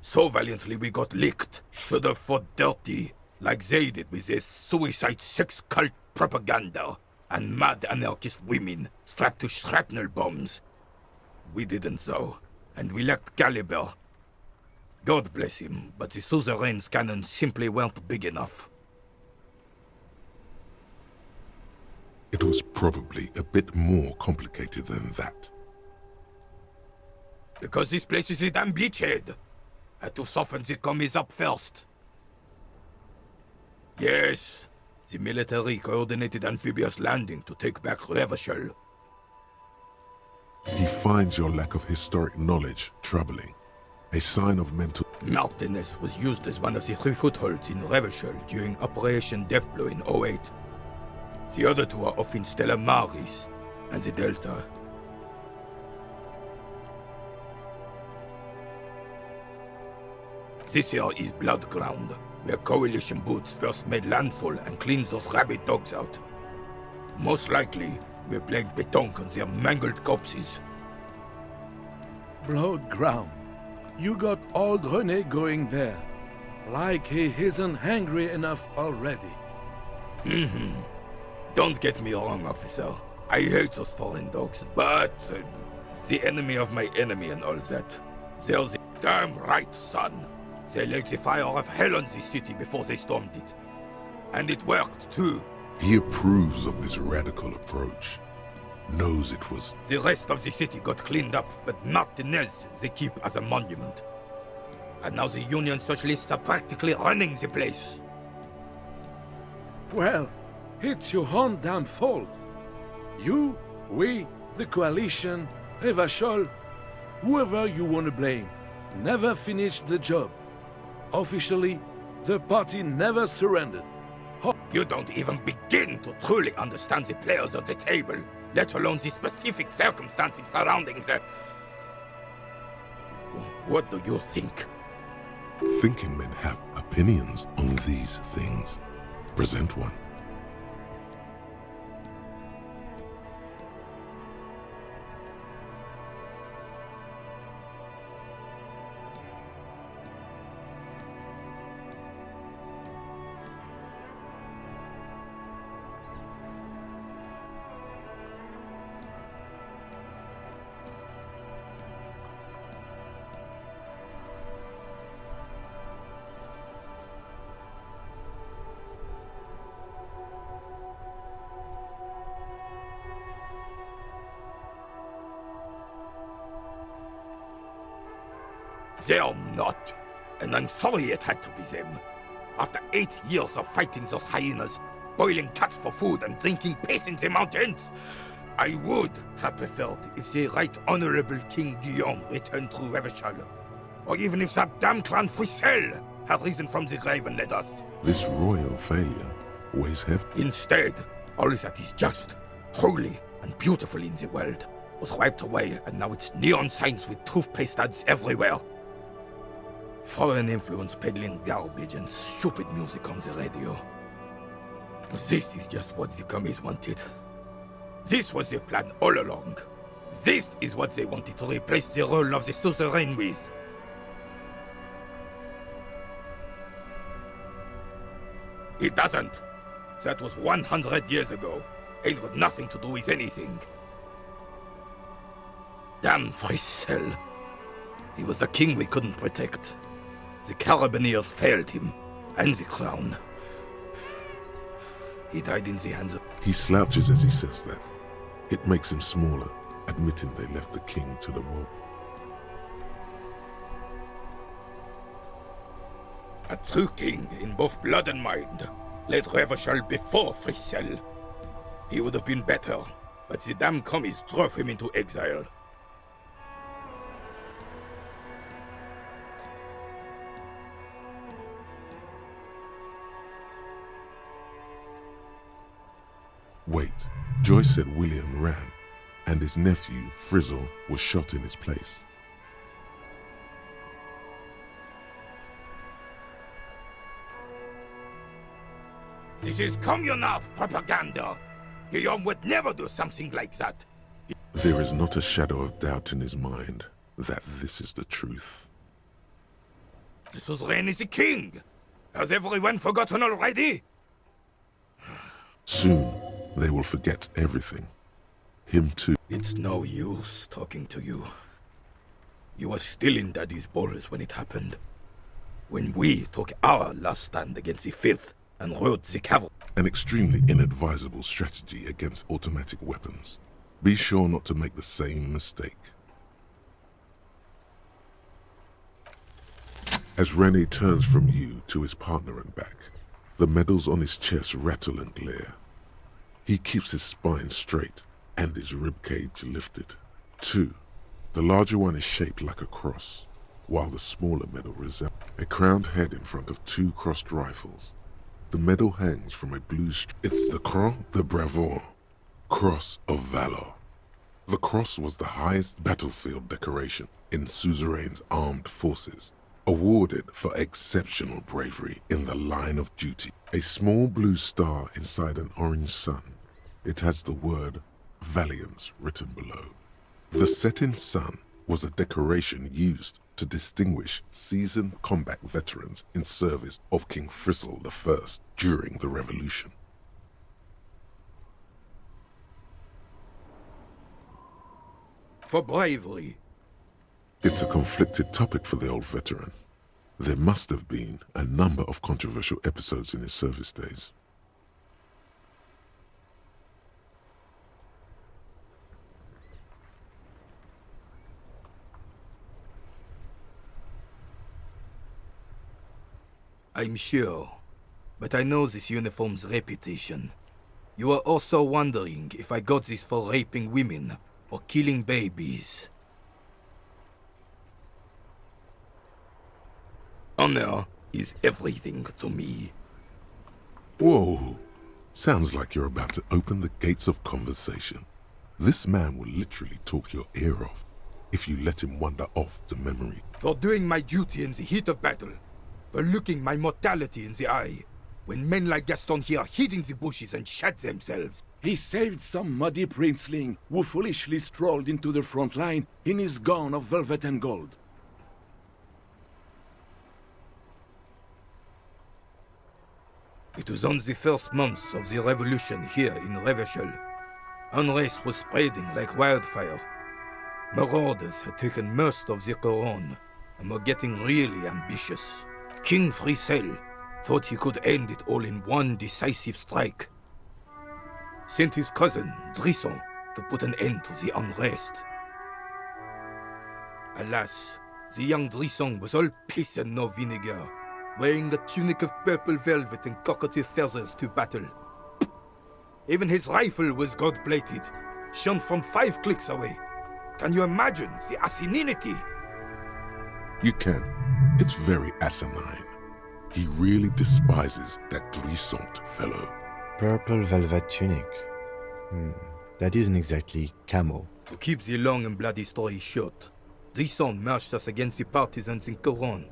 So valiantly we got licked. Should have fought dirty, like they did with their suicide sex cult propaganda and mad anarchist women strapped to shrapnel bombs. We didn't though, and we lacked caliber. God bless him, but the suzerain's cannons simply weren't big enough. It was probably a bit more complicated than that. Because this place is a damn beachhead. Had to soften the commies up first. Yes, the military coordinated amphibious landing to take back Revachol. He finds your lack of historic knowledge troubling. A sign of mental... Martinez was used as one of the 3 footholds in Revachol during Operation Deathblow in 08. The other 2 are off in Stella Maris and the Delta. This here is Blood Ground, where Coalition boots first made landfall and cleaned those rabid dogs out. Most likely, we're playing pétanque on their mangled corpses. Blood Ground. You got old René going there. Like he isn't hungry enough already. Don't get me wrong, officer. I hate those foreign dogs, but the enemy of my enemy and all that. They're the damn right, son. They laid the fire of hell on the city before they stormed it. And it worked, too. He approves of this radical approach. Knows it was... The rest of the city got cleaned up, but Martinez they keep as a monument. And now the Union Socialists are practically running the place. Well, it's your own damn fault. You, we, the Coalition, Revachol, whoever you want to blame, never finished the job. Officially, the party never surrendered. You don't even begin to truly understand the players at the table, let alone the specific circumstances surrounding the... What do you think? Thinking men have opinions on these things. Present one. They're not. And I'm sorry it had to be them. After 8 years of fighting those hyenas, boiling cats for food and drinking piss in the mountains, I would have preferred if the Right Honorable King Guillaume returned through Revachol. Or even if that damn clan Frisel had risen from the grave and led us. This royal failure weighs heavy. Instead, all that is just, holy, and beautiful in the world was wiped away, and now it's neon signs with toothpaste ads everywhere. Foreign influence peddling garbage and stupid music on the radio. This is just what the commies wanted. This was their plan all along. This is what they wanted to replace the role of the suzerain with. It doesn't. That was 100 years ago. It got nothing to do with anything. Damn Frisell. He was the king we couldn't protect. The Carabineers failed him, and the crown. He died in the hands of... He slouches as he says that. It makes him smaller, admitting they left the king to the mob. A true king in both blood and mind led Revachol before Frisell. He would have been better, but the damn commies drove him into exile. Wait, Joyce said William ran, and his nephew, Frizzle, was shot in his place. This is communard propaganda. Guillaume would never do something like that. There is not a shadow of doubt in his mind that this is the truth. The suzerain is the king. Has everyone forgotten already? Soon, they will forget everything. Him too. It's no use talking to you. You were still in Daddy's balls when it happened. When we took our last stand against the filth and rode the cavalry. An extremely inadvisable strategy against automatic weapons. Be sure not to make the same mistake. As Rene turns from you to his partner and back, the medals on his chest rattle and glare. He keeps his spine straight and his ribcage lifted. 2. The larger one is shaped like a cross, while the smaller medal resembles a crowned head in front of 2 crossed rifles. The medal hangs from a blue It's the Croix de Bravoure, Cross of Valor. The cross was the highest battlefield decoration in Suzerain's armed forces, awarded for exceptional bravery in the line of duty. A small blue star inside an orange sun. It has the word Valiance written below. The setting sun was a decoration used to distinguish seasoned combat veterans in service of King Frizzle I during the Revolution. For bravery. It's a conflicted topic for the old veteran. There must have been a number of controversial episodes in his service days. I'm sure, but I know this uniform's reputation. You are also wondering if I got this for raping women or killing babies. Honor is everything to me. Whoa! Sounds like you're about to open the gates of conversation. This man will literally talk your ear off if you let him wander off to memory. For doing my duty in the heat of battle. For looking my mortality in the eye, when men like Gaston here hid in the bushes and shat themselves. He saved some muddy princeling who foolishly strolled into the front line in his gown of velvet and gold. It was on the first months of the revolution here in Revachol. Unrest was spreading like wildfire. Marauders had taken most of the Couronne and were getting really ambitious. King Frisell thought he could end it all in one decisive strike. Sent his cousin, Drisson, to put an end to the unrest. Alas, the young Drisson was all piss and no vinegar, wearing a tunic of purple velvet and cockatiel feathers to battle. Even his rifle was gold-plated, shone from 5 clicks away. Can you imagine the asininity? You can. It's very asinine. He really despises that Drissant fellow. Purple velvet tunic. That isn't exactly camo. To keep the long and bloody story short, Drisson marched us against the partisans in Couronne.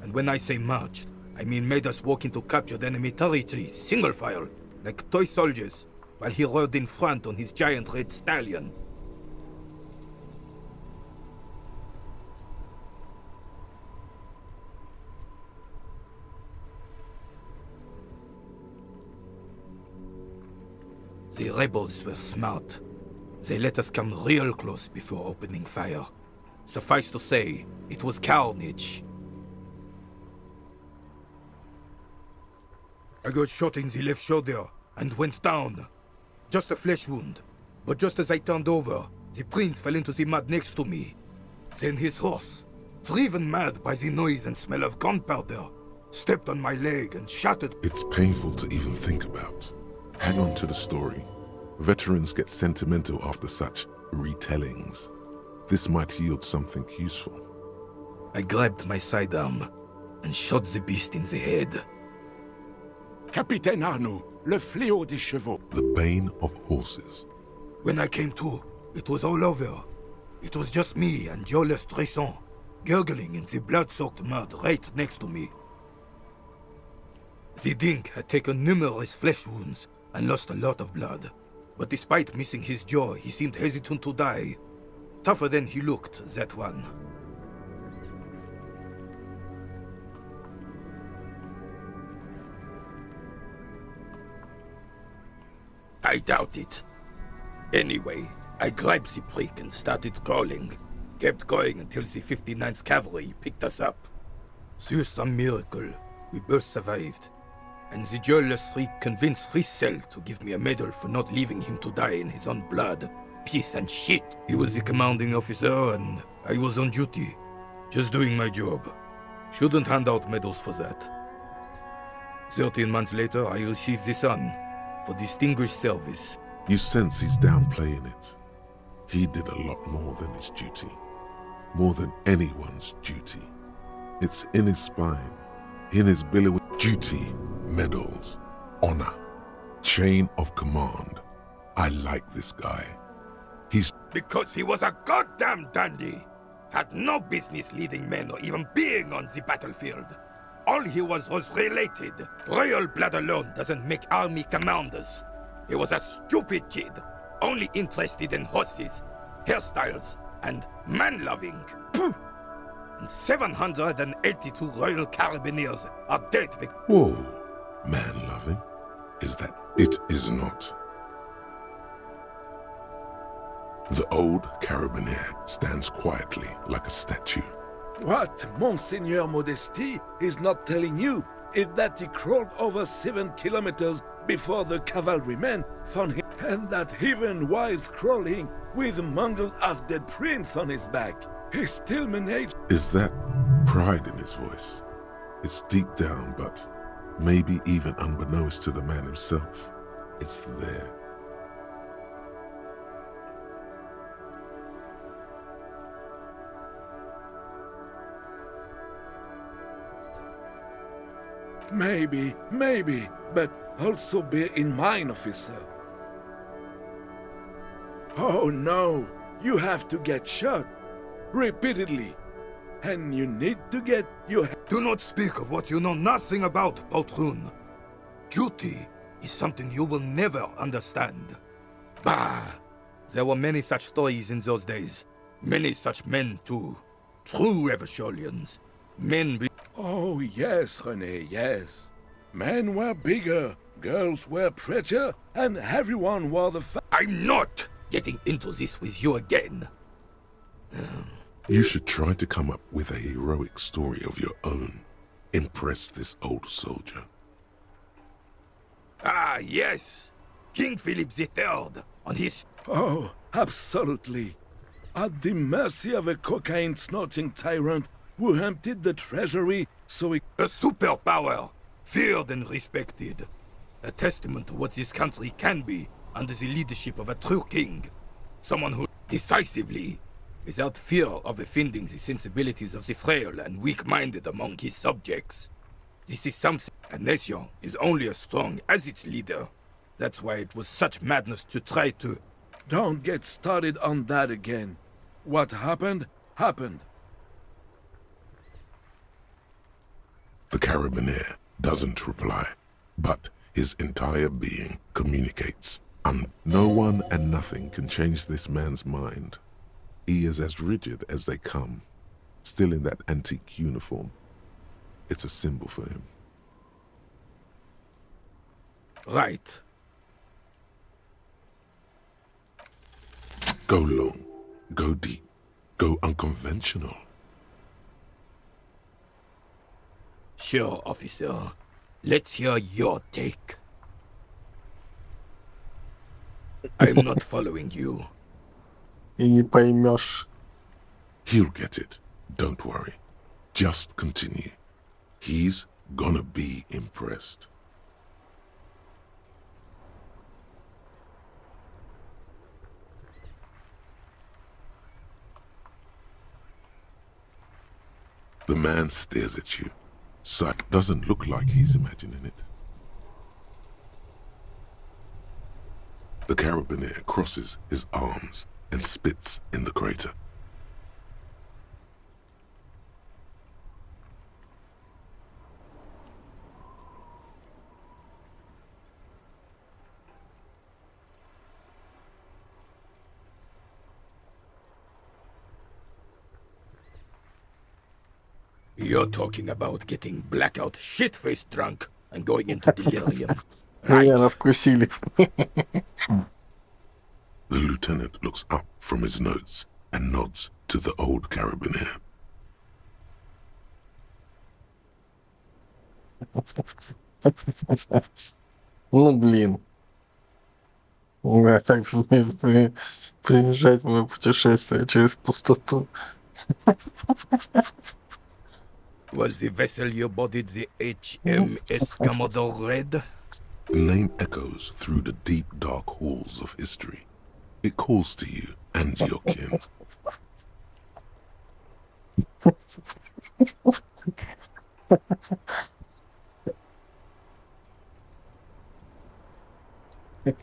And when I say marched, I mean made us walk into captured enemy territory, single file, like toy soldiers, while he rode in front on his giant red stallion. The rebels were smart. They let us come real close before opening fire. Suffice to say, it was carnage. I got shot in the left shoulder and went down. Just a flesh wound. But just as I turned over, the prince fell into the mud next to me. Then his horse, driven mad by the noise and smell of gunpowder, stepped on my leg and shattered. It's painful to even think about. Hang on to the story. Veterans get sentimental after such retellings. This might yield something useful. I grabbed my sidearm and shot the beast in the head. Capitaine Arnaud, le fléau des chevaux. The bane of horses. When I came to, it was all over. It was just me and Jolas Tresson, gurgling in the blood-soaked mud right next to me. The Dink had taken numerous flesh wounds and lost a lot of blood. But despite missing his jaw, he seemed hesitant to die. Tougher than he looked, that one. I doubt it. Anyway, I grabbed the prick and started crawling. Kept going until the 59th Cavalry picked us up. Through some miracle, we both survived. And the joyless freak convinced Frissel to give me a medal for not leaving him to die in his own blood. Piece and shit. He was the commanding officer and I was on duty. Just doing my job. Shouldn't hand out medals for that. 13 months later, I received the Sun for distinguished service. You sense he's downplaying it. He did a lot more than his duty. More than anyone's duty. It's in his spine. In his belly with duty, medals, honor, chain of command. I like this guy. He's... Because he was a goddamn dandy. Had no business leading men or even being on the battlefield. All he was related. Royal blood alone doesn't make army commanders. He was a stupid kid, only interested in horses, hairstyles, and man-loving. And 782 Royal Carabiniers are dead because... Whoa, man-loving? Is that... It is not. The old Carabinier stands quietly like a statue. What Monseigneur Modesty is not telling you is that he crawled over 7 kilometers before the cavalrymen found him, and that even while crawling with a mangled half-dead prince on his back, he still managed... Is that pride in his voice? It's deep down, but maybe even unbeknownst to the man himself, it's there. Maybe, but also bear in mind, officer. Oh no, you have to get shot. Repeatedly. And you need to get your... Do not speak of what you know nothing about, Poltroon. Duty is something you will never understand. Bah! There were many such stories in those days. Many such men, too. True Eversholians. Men be... Oh, yes, René, yes. Men were bigger, girls were prettier, and everyone wore the I'm not getting into this with you again. You should try to come up with a heroic story of your own. Impress this old soldier. Ah, yes. King Philip III on his... Oh, absolutely. At the mercy of a cocaine-snorting tyrant who emptied the treasury so he... A superpower, feared and respected. A testament to what this country can be under the leadership of a true king. Someone who decisively, without fear of offending the sensibilities of the frail and weak-minded among his subjects. This is something. A nation is only as strong as its leader. That's why it was such madness to try to... Don't get started on that again. What happened, happened. carabiner doesn't reply, but his entire being communicates. And no one and nothing can change this man's mind. He is as rigid as they come, still in that antique uniform. It's a symbol for him. Right. Go long, go deep, go unconventional. Sure, officer. Let's hear your take. I'm not following you. И не поймешь. He'll get it. Don't worry. Just continue. He's gonna be impressed. The man stares at you. Sight doesn't look like he's imagining it. The carabiner crosses his arms and spits in the crater. You're talking about getting blackout shit-faced drunk and going into delirium. Меня раскусили. The lieutenant looks up from his notes and nods to the old carabiner. Ну, блин. Да, как смеешь приезжать в мое путешествие через пустоту. Was the vessel you boarded the HMS Commodore Red? The name echoes through the deep, dark halls of history. It calls to you and your kin.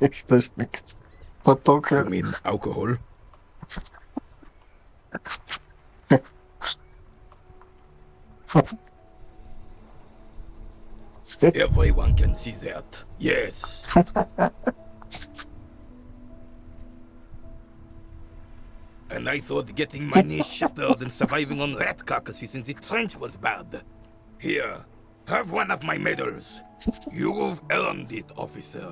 Источник потока. You mean alcohol? Everyone can see that. Yes. And I thought getting my knee shattered and surviving on rat carcasses in the trench was bad. Here, have one of my medals. You've earned it, officer.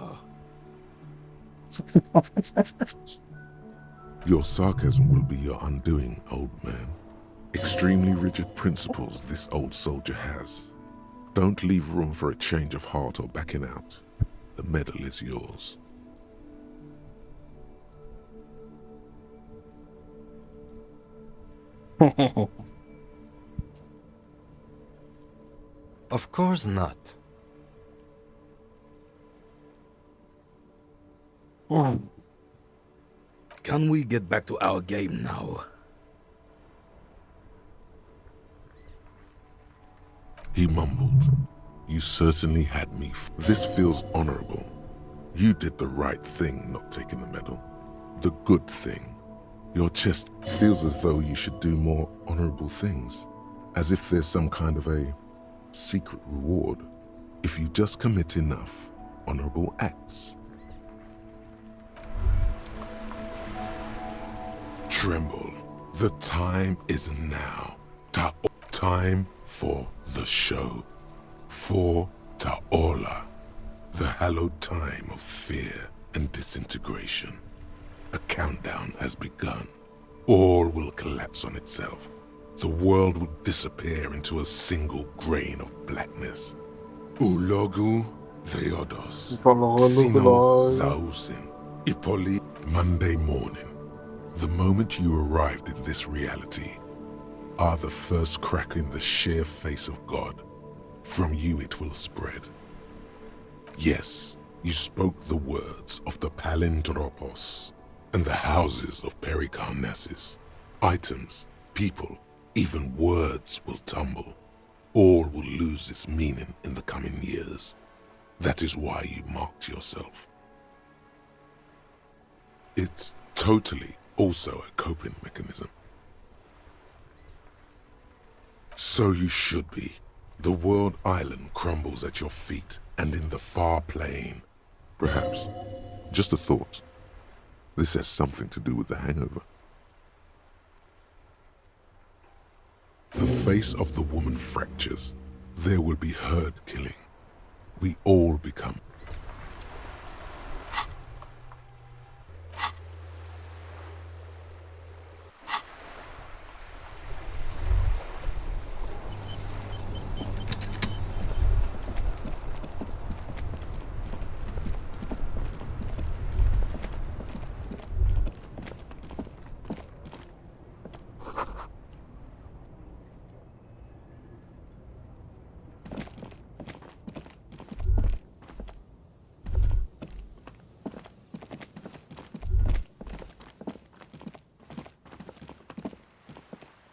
Your sarcasm will be your undoing, old man. Extremely rigid principles this old soldier has. Don't leave room for a change of heart or backing out. The medal is yours. Of course not. Can we get back to our game now? He mumbled. You certainly had me. This feels honorable. You did the right thing not taking the medal. The good thing. Your chest feels as though you should do more honorable things. As if there's some kind of a secret reward if you just commit enough honorable acts. Tremble. The time is now. Time for the show. For Ta'ola. The hallowed time of fear and disintegration. A countdown has begun. All will collapse on itself. The world will disappear into a single grain of blackness. Ulogu Theodos. Sino Zausin. Ipoli. Monday morning. The moment you arrived in this reality are the first crack in the sheer face of God. From you it will spread. Yes, you spoke the words of the Palindropos and the houses of Pericarnassus. Items, people, even words will tumble. All will lose its meaning in the coming years. That is why you marked yourself. It's totally also a coping mechanism. So you should be. The world island crumbles at your feet and in the far plain. Perhaps, just a thought, this has something to do with the hangover. The face of the woman fractures. There will be herd killing. We all become.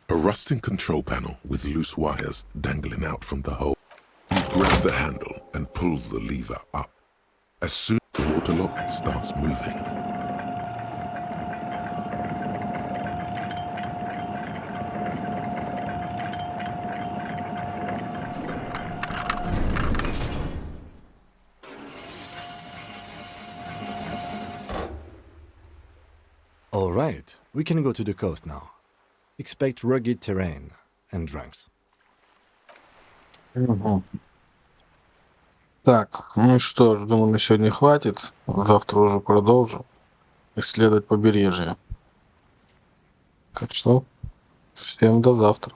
A rusting control panel with loose wires dangling out from the hole. You grab the handle and pull the lever up. As soon as the water lock starts moving. All right, we can go to the coast now. Expect rugged terrain and drunks. Угу. Так, ну что ж, думаю, на сегодня хватит. Завтра уже продолжим исследовать побережье. Так что, всем до завтра.